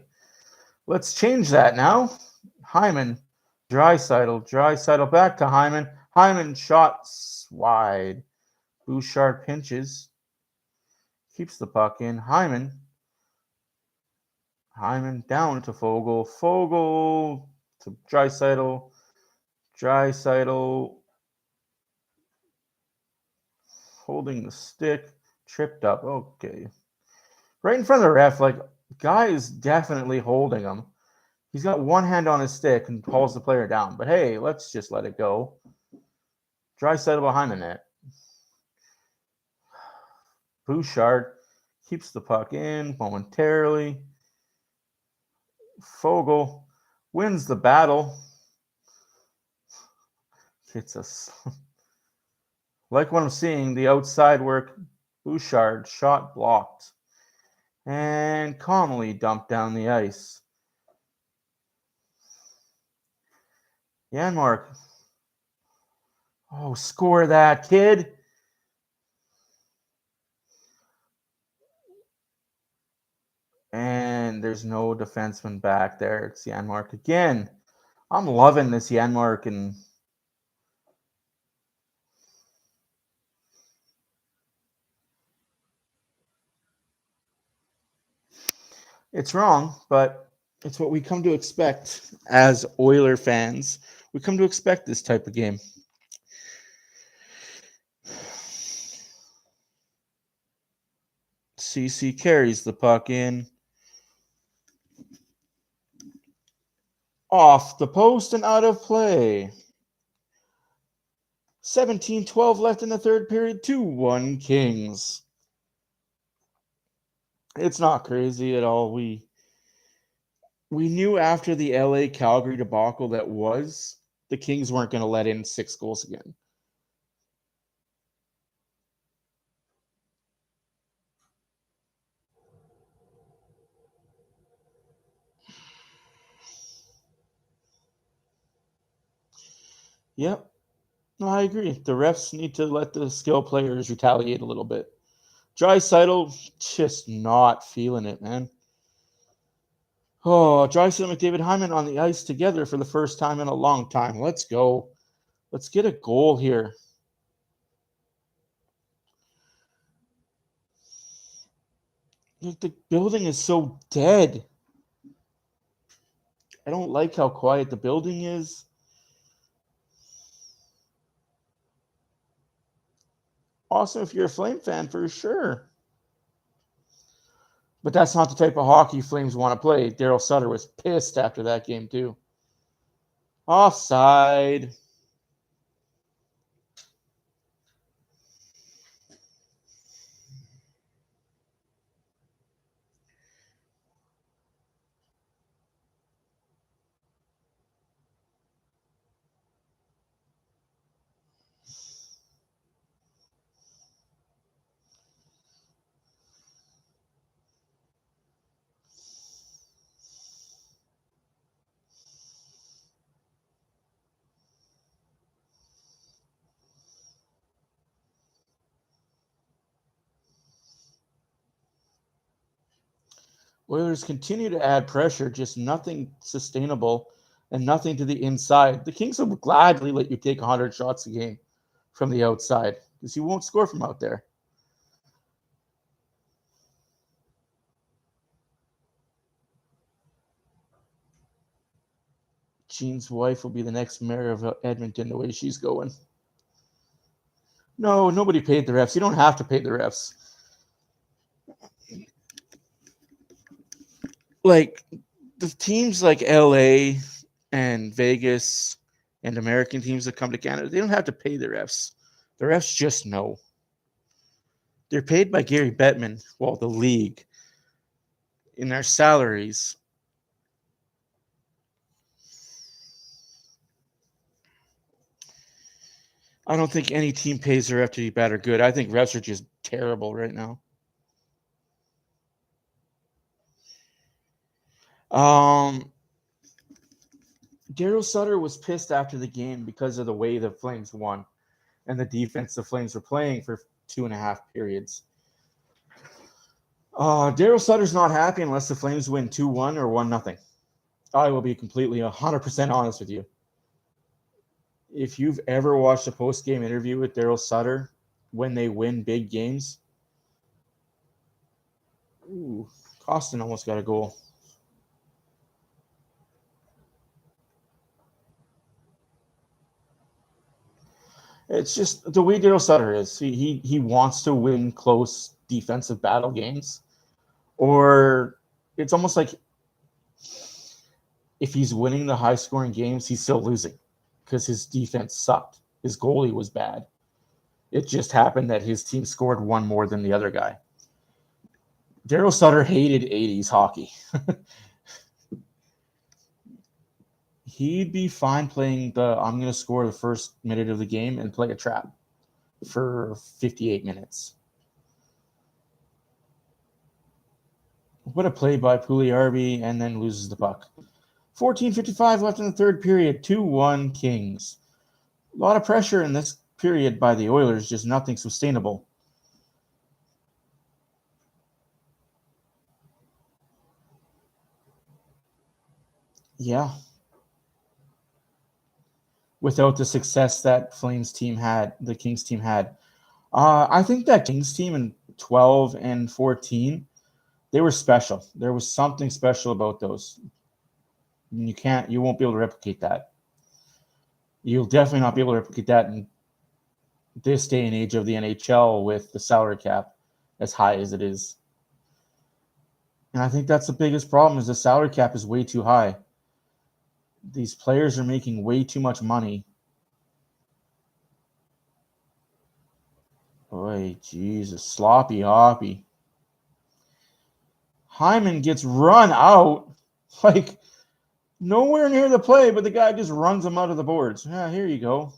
Let's change that now. Hyman, Draisaitl back to Hyman. Hyman shots wide. Bouchard pinches. Keeps the puck in. Hyman down to Fogle. Fogle to Draisaitl. Draisaitl holding the stick. Tripped up. Okay. Right in front of the ref, like, guy is definitely holding him. He's got one hand on his stick and pulls the player down. But hey, let's just let it go. Draisaitl behind the net. Bouchard keeps the puck in momentarily. Fogle wins the battle. Hits us. Like what I'm seeing, the outside work. Bouchard, shot blocked. And calmly dumped down the ice. Janmark. Oh, score that, kid. And there's no defenseman back there. It's Janmark again. I'm loving this Janmark, and it's wrong, but it's what we come to expect as Oiler fans. We come to expect this type of game. CC carries the puck in. Off the post and out of play. 17-12 left in the third period. 2-1 Kings. It's not crazy at all. We knew after the LA Calgary debacle that was the Kings weren't going to let in 6 goals again. Yep. No, I agree. The refs need to let the skill players retaliate a little bit. Draisaitl just not feeling it, man. Oh, Draisaitl and McDavid Hyman on the ice together for the first time in a long time. Let's go. Let's get a goal here. The building is so dead. I don't like how quiet the building is. Awesome if you're a Flame fan, for sure. But that's not the type of hockey Flames want to play. Daryl Sutter was pissed after that game, too. Offside. Oilers continue to add pressure, just nothing sustainable and nothing to the inside. The Kings will gladly let you take 100 shots a game from the outside because you won't score from out there. Gene's wife will be the next mayor of Edmonton the way she's going. No, nobody paid the refs. You don't have to pay the refs. Like the teams like LA and Vegas and American teams that come to Canada, they don't have to pay the refs. The refs just know. They're paid by Gary Bettman, well, the league, in their salaries. I don't think any team pays their ref to be bad or good. I think refs are just terrible right now. Daryl Sutter was pissed after the game because of the way the Flames won and the defense the Flames were playing for 2.5 periods. Daryl Sutter's not happy unless the Flames win 2-1 or 1-0. I will be completely 100% honest with you. If you've ever watched a post-game interview with Daryl Sutter when they win big games, Costin almost got a goal. It's just the way Daryl Sutter is. He wants to win close defensive battle games. Or it's almost like if he's winning the high-scoring games, he's still losing because his defense sucked. His goalie was bad. It just happened that his team scored one more than the other guy. Daryl Sutter hated 80s hockey. He'd be fine playing I'm going to score the first minute of the game and play a trap for 58 minutes. What a play by Pugliarvi, and then loses the puck. 14:55 left in the third period. 2-1 Kings. A lot of pressure in this period by the Oilers, just nothing sustainable. Yeah. Without the success that Flames team had, the Kings team had. I think that Kings team in 12 and 14, they were special. There was something special about those. You won't be able to replicate that. You'll definitely not be able to replicate that in this day and age of the NHL with the salary cap as high as it is. And I think that's the biggest problem is the salary cap is way too high. These players are making way too much money. Boy, Jesus, sloppy hoppy. Hyman gets run out, like nowhere near the play, but the guy just runs him out of the boards. Yeah, here you go.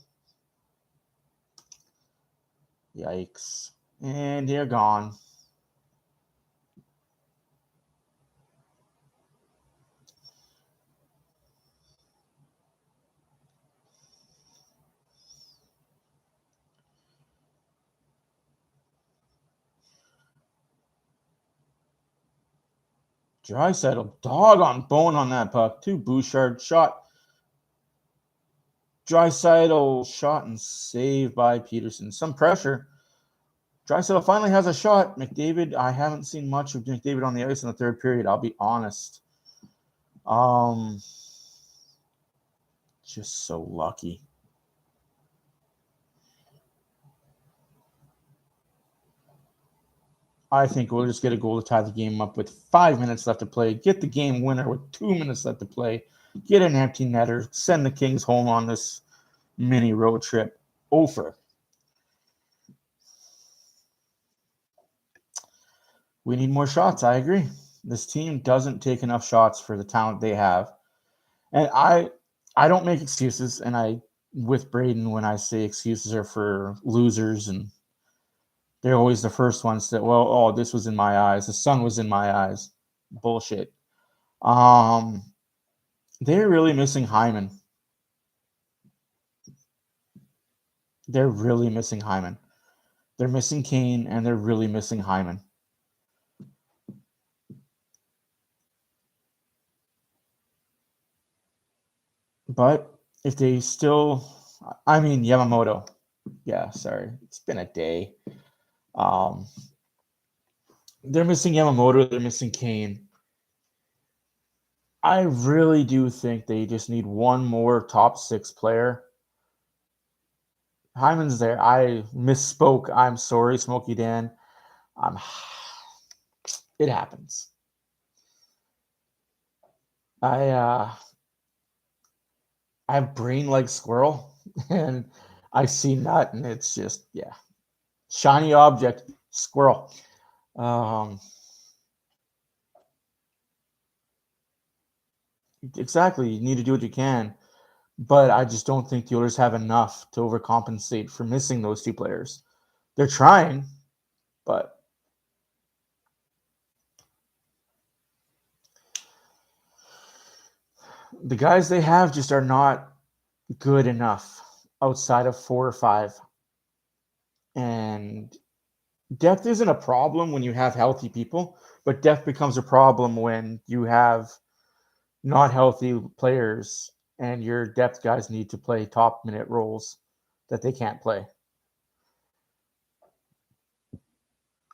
Yikes. And they're gone. Draisaitl, dog on bone on that puck. Too. Bouchard shot. Draisaitl shot and saved by Peterson. Some pressure. Draisaitl finally has a shot. McDavid, I haven't seen much of McDavid on the ice in the third period. I'll be honest. Just so lucky. I think we'll just get a goal to tie the game up with 5 minutes left to play. Get the game winner with 2 minutes left to play. Get an empty netter. Send the Kings home on this mini road trip. Over. We need more shots. I agree. This team doesn't take enough shots for the talent they have. And I don't make excuses. And I, with Braden, when I say excuses are for losers, and they're always the first ones that, well, oh, this was in my eyes. The sun was in my eyes. Bullshit. They're really missing Hyman. They're really missing Hyman. They're missing Kane, and they're really missing Hyman. But if they still, I mean, Yamamoto. Yeah, sorry. It's been a day. They're missing Yamamoto. They're missing Kane. I really do think they just need one more top six player. Hyman's there. I misspoke. I'm sorry, Smokey Dan. It happens. I have brain like squirrel, and I see nut, and it's just shiny object squirrel. Exactly. You need to do what you can, but I just don't think the Oilers have enough to overcompensate for missing those two players. They're trying, but the guys they have just are not good enough outside of 4 or 5. And depth isn't a problem when you have healthy people, but depth becomes a problem when you have not healthy players and your depth guys need to play top minute roles that they can't play.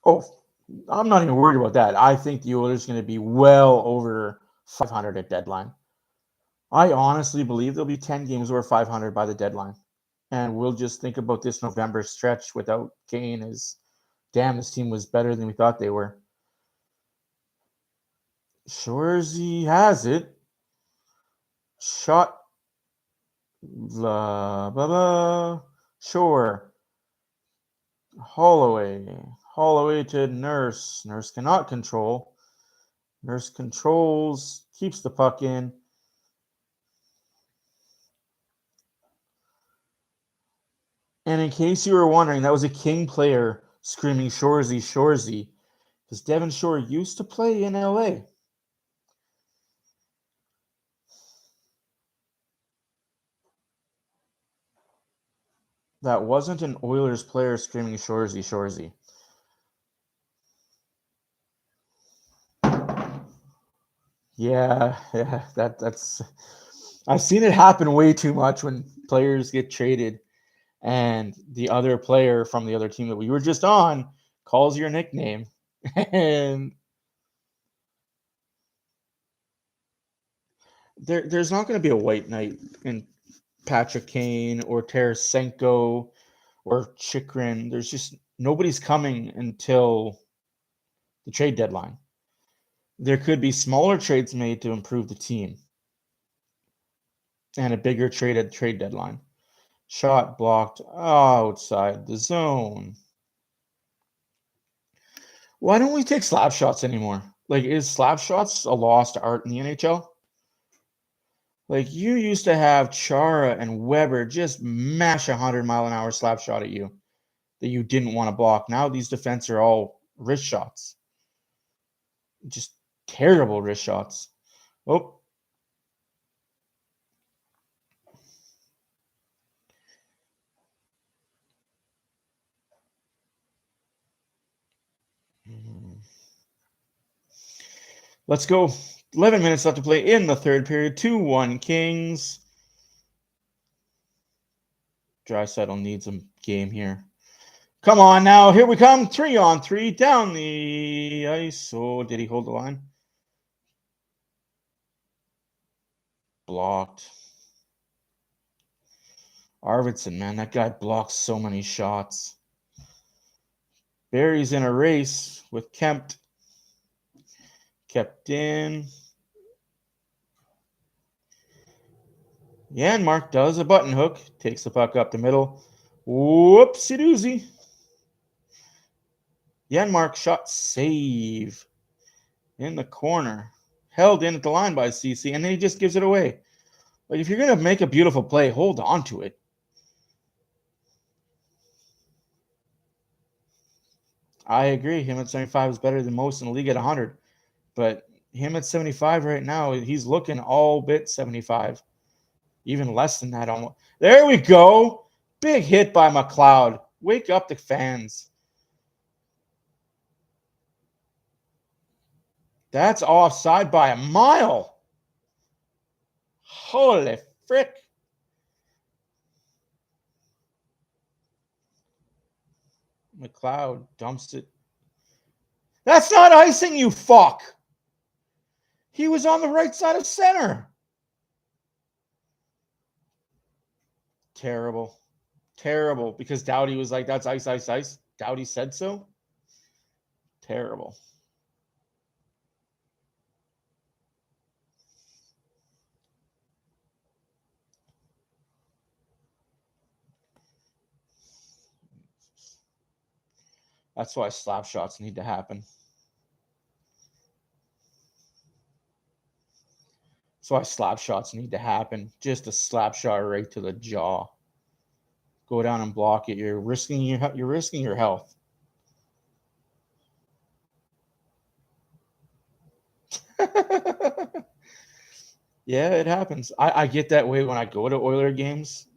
Oh, I'm not even worried about that. I think the Oilers are going to be well over 500 at deadline. I honestly believe there'll be 10 games over 500 by the deadline. And we'll just think about this November stretch without Kane as, damn, this team was better than we thought they were. Sure as he has it. Shot. Blah, blah, blah. Sure. Holloway to Nurse. Nurse cannot control. Nurse controls, keeps the puck in. And in case you were wondering, that was a King player screaming Shorzy, Shorzy, because Devon Shore used to play in LA. That wasn't an Oilers player screaming Shorzy, Shorzy. Yeah, that's I've seen it happen way too much when players get traded and the other player from the other team that we were just on calls your nickname. And there's not going to be a white knight in Patrick Kane or Tarasenko or Chikrin. There's just nobody's coming until the trade deadline. There could be smaller trades made to improve the team and a bigger trade at the trade deadline. Shot blocked outside the zone. Why don't we take slap shots anymore? Like, is slap shots a lost art in the NHL? Like, you used to have Chara and Weber just mash 100-mile-an-hour slap shot at you that you didn't want to block. Now these defense are all wrist shots. Just terrible wrist shots. Oh. Let's go. 11 minutes left to play in the third period. 2-1 Kings. Draisaitl needs a game here. Come on now. Here we come. 3-on-3 down the ice. Oh, did he hold the line? Blocked. Arvidsson, man, that guy blocks so many shots. Barry's in a race with Kempt. Kept in. Janmark does a button hook. Takes the puck up the middle. Whoopsie doozy. Janmark shot save. In the corner. Held in at the line by CC, and then he just gives it away. Like, if you're going to make a beautiful play, hold on to it. I agree. Him at 75 is better than most in the league at 100. But him at 75 right now, he's looking all bit 75. Even less than that. Almost. There we go. Big hit by McLeod. Wake up the fans. That's offside by a mile. Holy frick. McLeod dumps it. That's not icing, you fuck. He was on the right side of center. Terrible. Terrible. Because Doughty was like, that's ice, ice, ice. Doughty said so. Terrible. That's why slap shots need to happen. That's why slap shots need to happen. Just a slap shot right to the jaw. Go down and block it. You're risking your health. Yeah, it happens. I get that way when I go to Oiler games,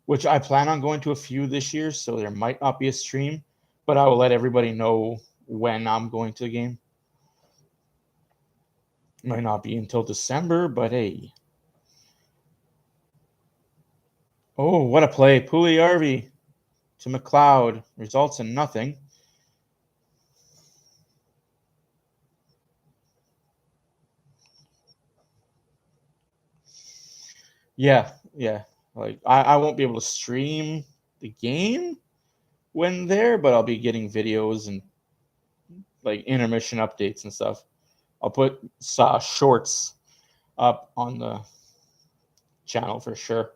which I plan on going to a few this year, so there might not be a stream, but I will let everybody know when I'm going to the game. Might not be until December, but hey. Oh, what a play. Puljujärvi to McLeod. Results in nothing. Yeah. Like, I won't be able to stream the game when there, but I'll be getting videos and like intermission updates and stuff. I'll put shorts up on the channel for sure.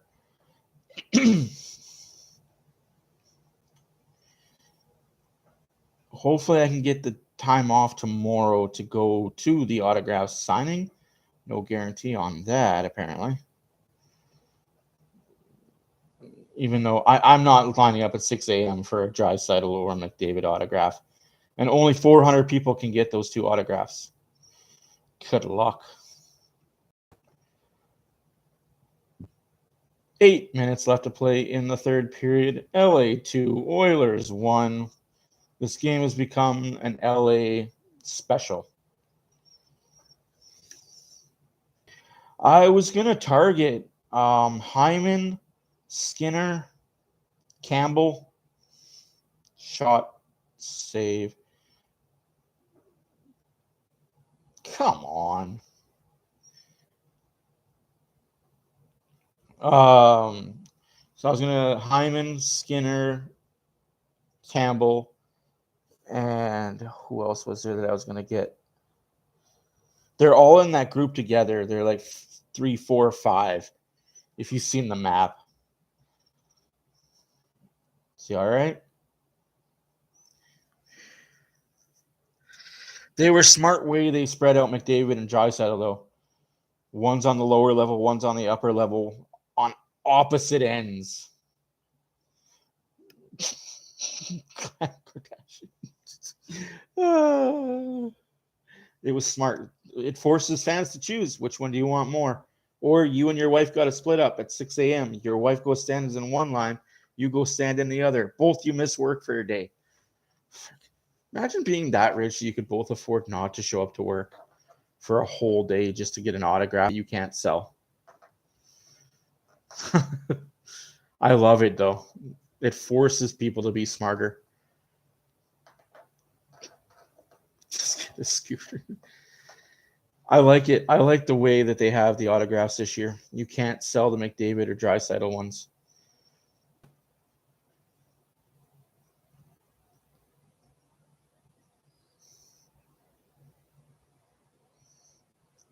hopefully I can get the time off tomorrow to go to the autograph signing. No guarantee on that, apparently. Even though I'm not lining up at 6 a.m. for a Draisaitl or McDavid autograph. And only 400 people can get those 2 autographs. Good luck. 8 minutes left to play in the third period. LA 2, Oilers 1. This game has become an LA special. I was going to target Hyman, Skinner, Campbell, shot, save. Come on. So I was going to Hyman, Skinner, Campbell, and who else was there that I was going to get? They're all in that group together. They're like 3, 4, 5. If you've seen the map. See, all right? They were smart way they spread out McDavid and Draisaitl, though. One's on the lower level, one's on the upper level, on opposite ends. It was smart. It forces fans to choose which one do you want more. Or you and your wife got to split up at 6 a.m. Your wife goes stands in one line, you go stand in the other. Both you miss work for a day. Imagine being that rich you could both afford not to show up to work for a whole day just to get an autograph you can't sell. I love it, though. It forces people to be smarter. Just get a scooter. I like it. I like the way that they have the autographs this year. You can't sell the McDavid or Draisaitl ones.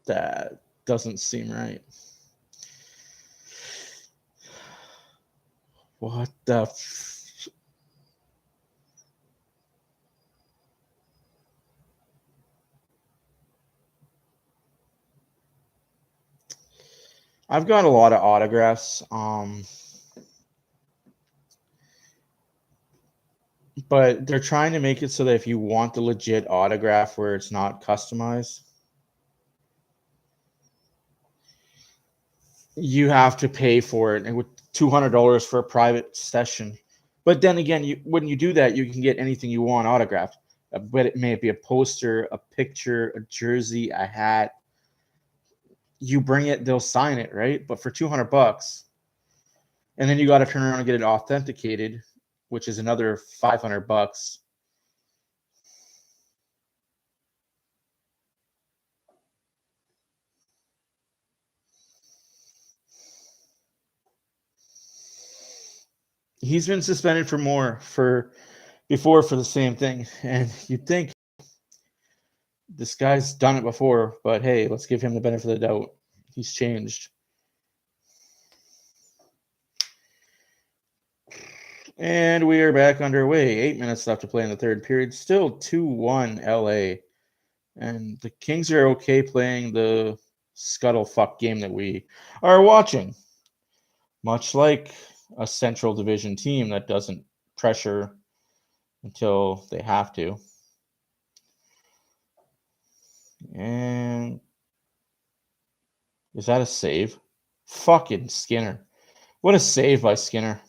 That doesn't seem right. What the I've got a lot of autographs. But they're trying to make it so that if you want the legit autograph where it's not customized, you have to pay for it, and with $200 for a private session. But then again, when you do that, you can get anything you want autographed. But it may be a poster, a picture, a jersey, a hat. You bring it, they'll sign it, right? But for $200, and then you got to turn around and get it authenticated, which is another $500. He's been suspended for more for the same thing, and you'd think this guy's done it before, but hey, let's give him the benefit of the doubt. He's changed. And we are back underway. 8 minutes left to play in the third period. Still 2-1 LA. And the Kings are okay playing the scuttlefuck game that we are watching. Much like a Central Division team that doesn't pressure until they have to. And is that a save? Fucking Skinner. What a save by Skinner.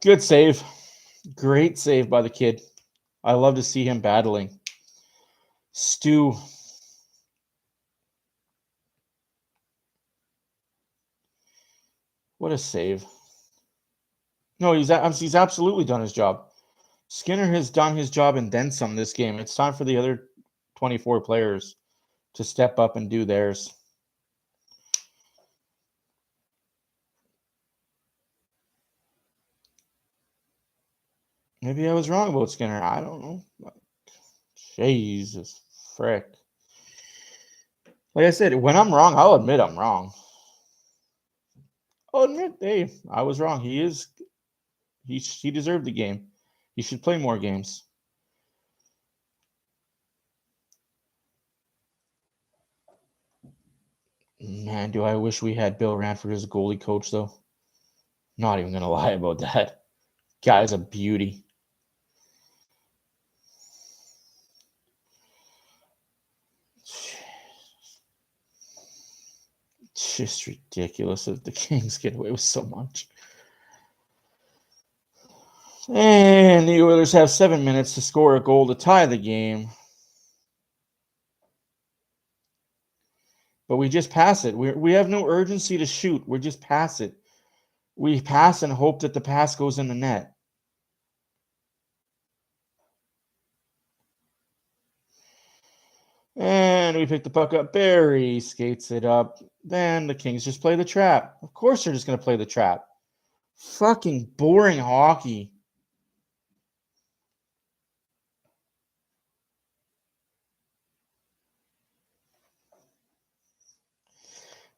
Good save. Great save by the kid. I love to see him battling. Stu. What a save. No, he's absolutely done his job. Skinner has done his job and then some this game. It's time for the other 24 players to step up and do theirs. Maybe I was wrong about Skinner. I don't know. Jesus frick. Like I said, when I'm wrong, I'll admit I'm wrong. I'll admit, hey, I was wrong. He deserved the game. He should play more games. Man, do I wish we had Bill Ranford as a goalie coach, though. Not even going to lie about that. Guy's a beauty. It's just ridiculous that the Kings get away with so much. And the Oilers have 7 minutes to score a goal to tie the game. But we just pass it. We have no urgency to shoot. We just pass it. We pass and hope that the pass goes in the net. And we pick the puck up. Barry skates it up. Then the Kings just play the trap. Of course they're just going to play the trap. Fucking boring hockey.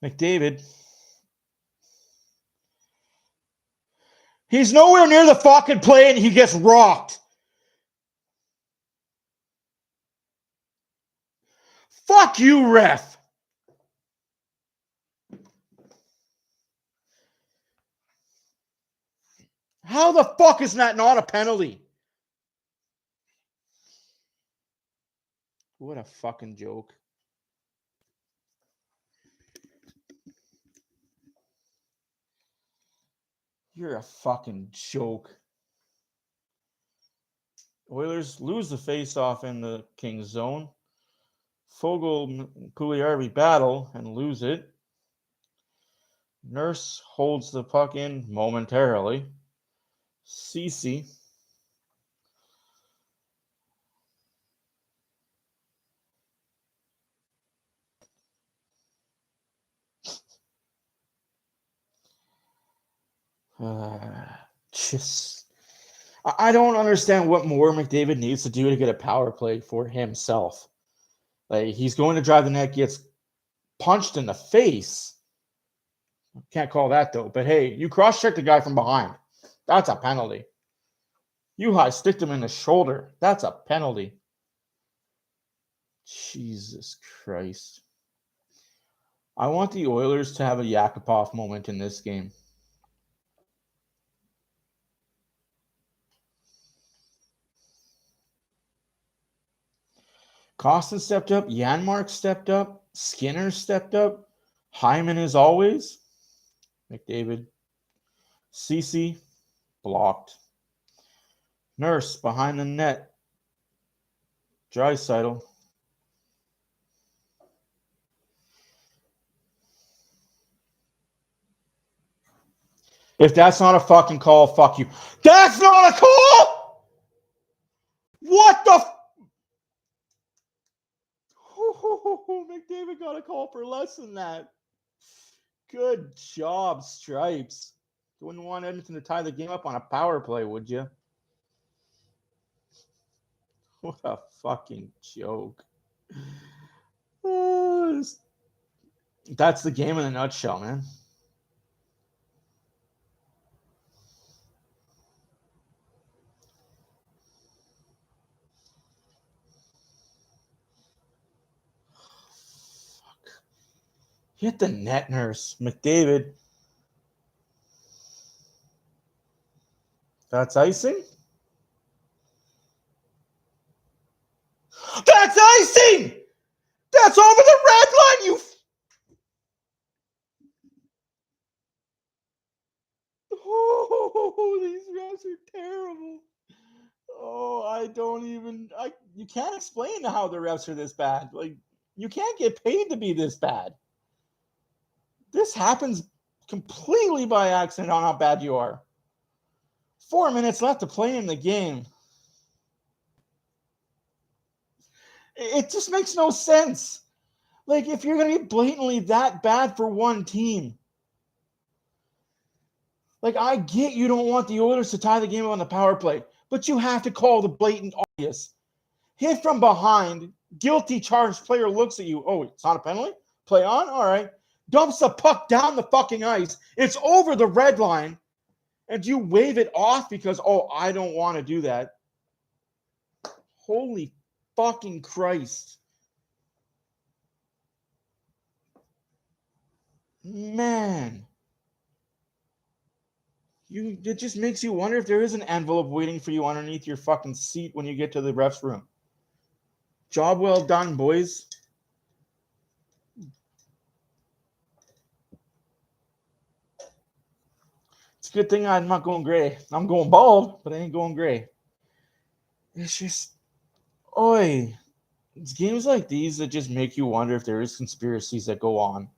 McDavid. He's nowhere near the fucking play and he gets rocked. Fuck you, ref. How the fuck is that not a penalty? What a fucking joke. You're a fucking joke. Oilers lose the face-off in the Kings zone. Fogle and Pugliarvi battle and lose it. Nurse holds the puck in momentarily. Cece. I don't understand what more McDavid needs to do to get a power play for himself. Like, he's going to drive the net, gets punched in the face. Can't call that, though. But, hey, you cross-check the guy from behind. That's a penalty. You high-sticked him in the shoulder. That's a penalty. Jesus Christ. I want the Oilers to have a Yakupov moment in this game. Costin stepped up. Janmark stepped up. Skinner stepped up. Hyman as always. McDavid. Cece blocked. Nurse behind the net. Draisaitl. If that's not a fucking call, fuck you. That's not a call! What the McDavid got a call for less than that. Good job, Stripes. You wouldn't want Edmonton to tie the game up on a power play, would you? What a fucking joke. That's the game in a nutshell, man. Fuck. Hit the net, Nurse. McDavid. That's icing? That's icing! That's over the red line, you... Oh, these refs are terrible. Oh, I don't even... you can't explain how the refs are this bad. Like, you can't get paid to be this bad. This happens completely by accident on how bad you are. 4 minutes left to play in the game. It just makes no sense. Like, if you're going to be blatantly that bad for one team, like, I get you don't want the Oilers to tie the game on the power play, but you have to call the blatant obvious. Hit from behind, guilty charged player looks at you. Oh, it's not a penalty? Play on? All right. Dumps the puck down the fucking ice. It's over the red line. And you wave it off because, oh, I don't want to do that. Holy fucking Christ. Man. It just makes you wonder if there is an envelope waiting for you underneath your fucking seat when you get to the ref's room. Job well done, boys. It's a good thing I'm not going gray. I'm going bald, but I ain't going gray. It's just, oi. It's games like these that just make you wonder if there is conspiracies that go on.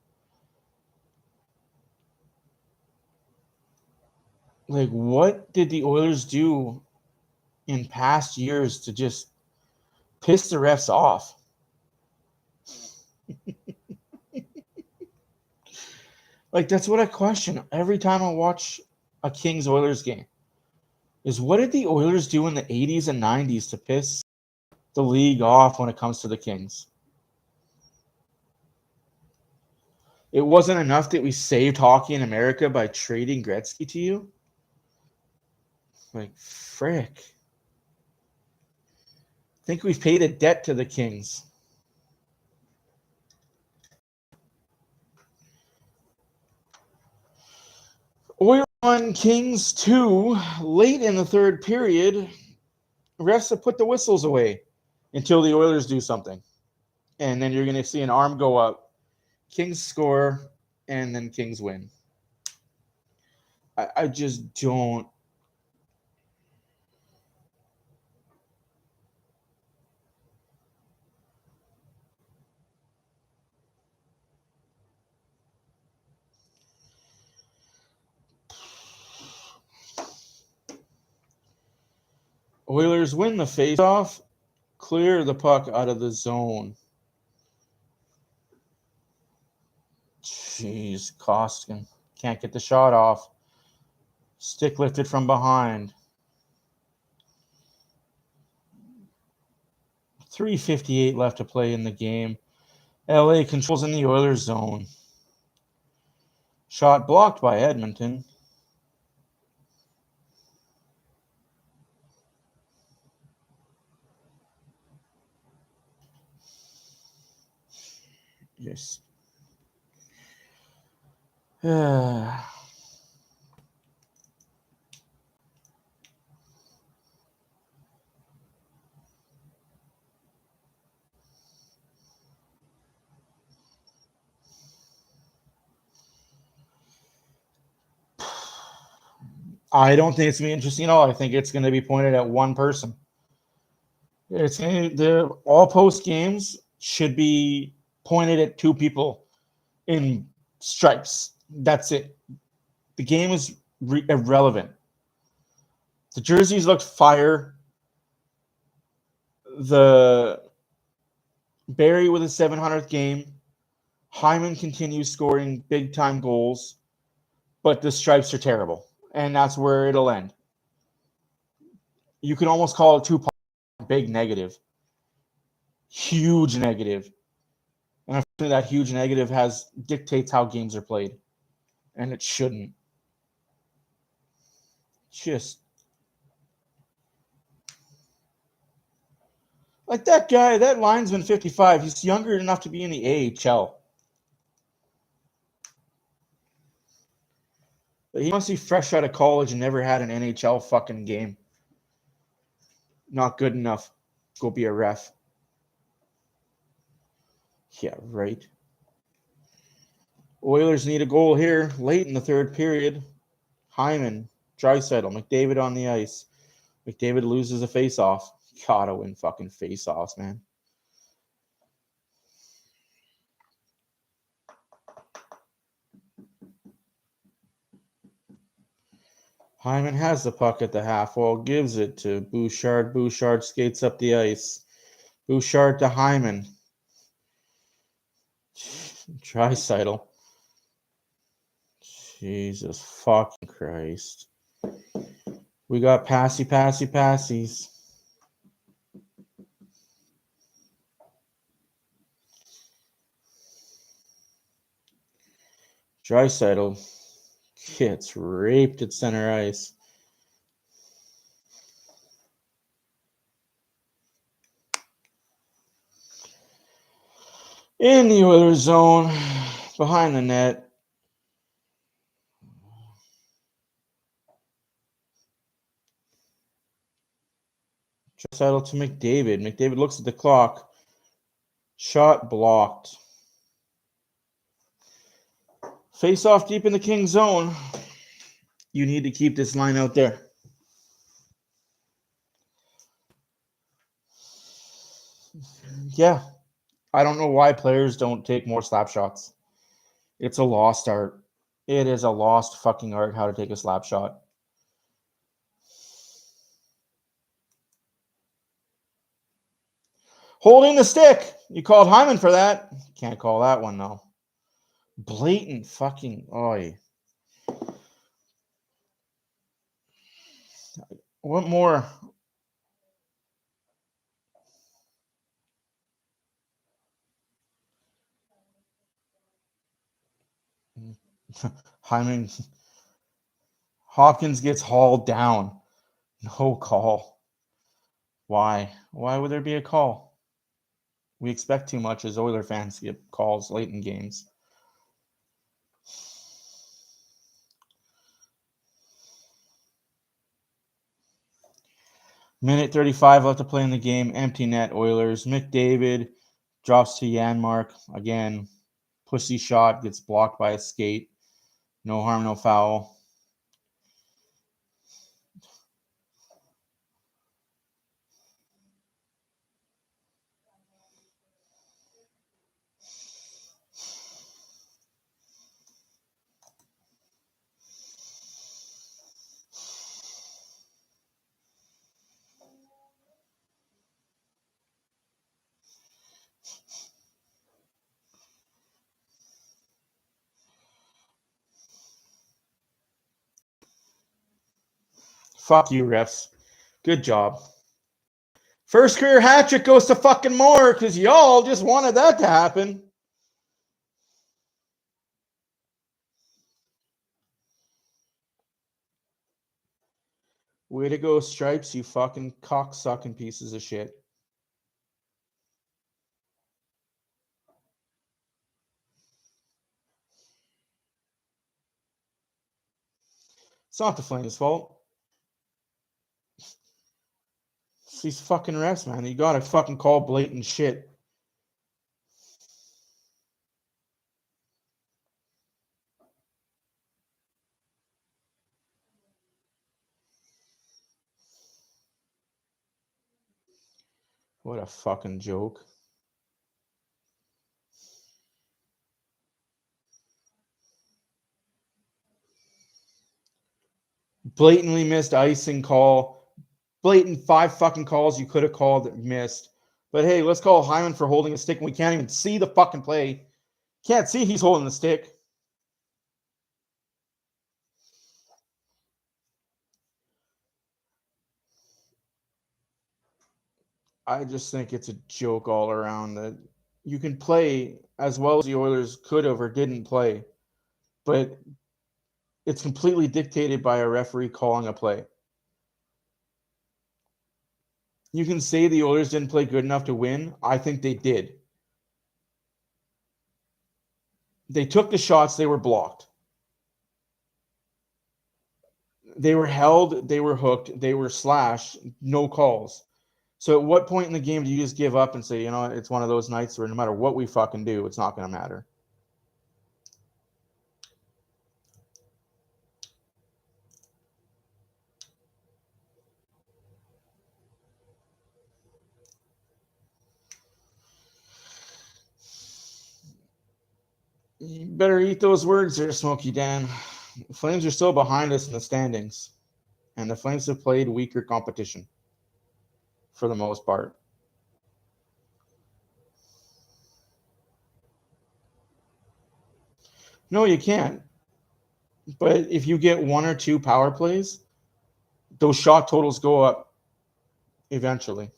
Like, what did the Oilers do in past years to just piss the refs off? Like, that's what I question every time I watch a Kings Oilers game. Is what did the Oilers do in the 80s and 90s to piss the league off when it comes to the Kings? It wasn't enough that we saved hockey in America by trading Gretzky to you? Like, frick. I think we've paid a debt to the Kings. Oilers 1, Kings 2. Late in the third period, refs have put the whistles away until the Oilers do something. And then you're going to see an arm go up. Kings score, and then Kings win. I just don't. Oilers win the faceoff, clear the puck out of the zone. Jeez, Koskinen can't get the shot off. Stick lifted from behind. 3:58 left to play in the game. LA controls in the Oilers zone. Shot blocked by Edmonton. Yes. I don't think it's going to be interesting at all. I think it's going to be pointed at one person. It's all post games should be pointed at two people in stripes. That's it. The game is irrelevant. The jerseys looked fire. The Barry with his 700th game. Hyman continues scoring big time goals, but the stripes are terrible, and that's where it'll end. You can almost call it two big negative, huge negative, and unfortunately, that huge negative dictates how games are played, and it shouldn't. Just like that guy, that linesman 55. He's younger enough to be in the AHL. But he must be fresh out of college and never had an NHL fucking game. Not good enough. Go be a ref. Yeah, right. Oilers need a goal here late in the third period. Hyman, Draisaitl, McDavid on the ice. McDavid loses a face-off. Gotta win fucking face-offs, man. Hyman has the puck at the half wall, gives it to Bouchard. Bouchard skates up the ice. Bouchard to Hyman. Draisaitl. Jesus fucking Christ. We got passies. Draisaitl Gets raped at center ice. In the Oilers zone, behind the net. Just settled to McDavid. McDavid looks at the clock. Shot blocked. Face off deep in the King zone. You need to keep this line out there. Yeah. I don't know why players don't take more slap shots. It's a lost art. It is a lost fucking art how to take a slap shot. Holding the stick. You called Hyman for that. Can't call that one, though. Blatant fucking... Oy. What more? Hyman... Hopkins gets hauled down. No call. Why? Why would there be a call? We expect too much as Oiler fans to get calls late in games. Minute 35 left to play in the game. Empty net Oilers. McDavid drops to Janmark. Again, pussy shot gets blocked by a skate. No harm, no foul. Fuck you, refs. Good job. First career hat trick goes to fucking Moore because y'all just wanted that to happen. Way to go, Stripes, you fucking cocksucking pieces of shit. It's not the Flames' fault. It's these fucking refs, man. You gotta fucking call blatant shit. What a fucking joke. Blatantly missed icing call. Blatant 5 fucking calls you could have called that missed. But hey, let's call Hyman for holding a stick and we can't even see the fucking play. Can't see he's holding the stick. I just think it's a joke all around that you can play as well as the Oilers could have or didn't play, but it's completely dictated by a referee calling a play. You can say the Oilers didn't play good enough to win. I think they did. They took the shots, they were blocked. They were held, they were hooked, they were slashed, no calls. So at what point in the game do you just give up and say, you know, it's one of those nights where no matter what we fucking do, it's not going to matter? You better eat those words there, Smokey Dan. The Flames are still behind us in the standings, and the Flames have played weaker competition for the most part. No, you can't. But if you get 1 or 2 power plays, those shot totals go up eventually.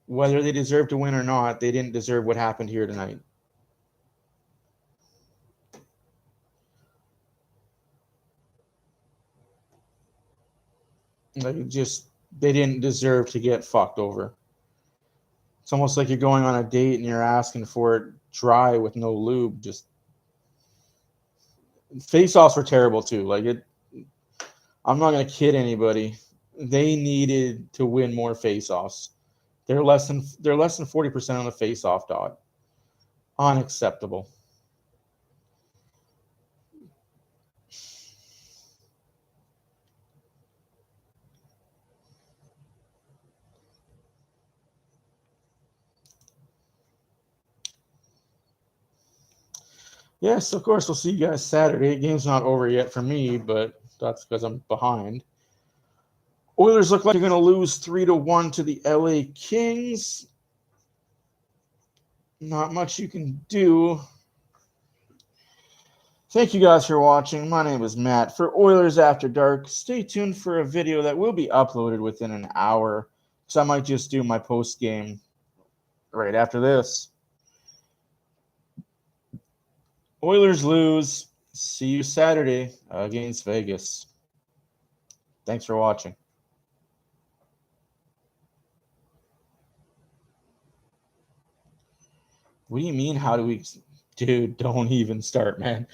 Whether they deserve to win or not, they didn't deserve what happened here tonight. Like, they didn't deserve to get fucked over. It's almost like you're going on a date and you're asking for it dry with no lube. Just face-offs were terrible too. Like, I'm not gonna kid anybody. They needed to win more face-offs. They're less than 40% on the face-off dot. Unacceptable. Yes, of course, we'll see you guys Saturday. Game's not over yet for me, but that's because I'm behind. Oilers look like they're going to lose 3-1 to the LA Kings. Not much you can do. Thank you guys for watching. My name is Matt for Oilers After Dark. Stay tuned for a video that will be uploaded within an hour. So I might just do my post game right after this. Oilers lose. See you Saturday against Vegas. Thanks for watching. What do you mean? How do we... Dude, don't even start, man.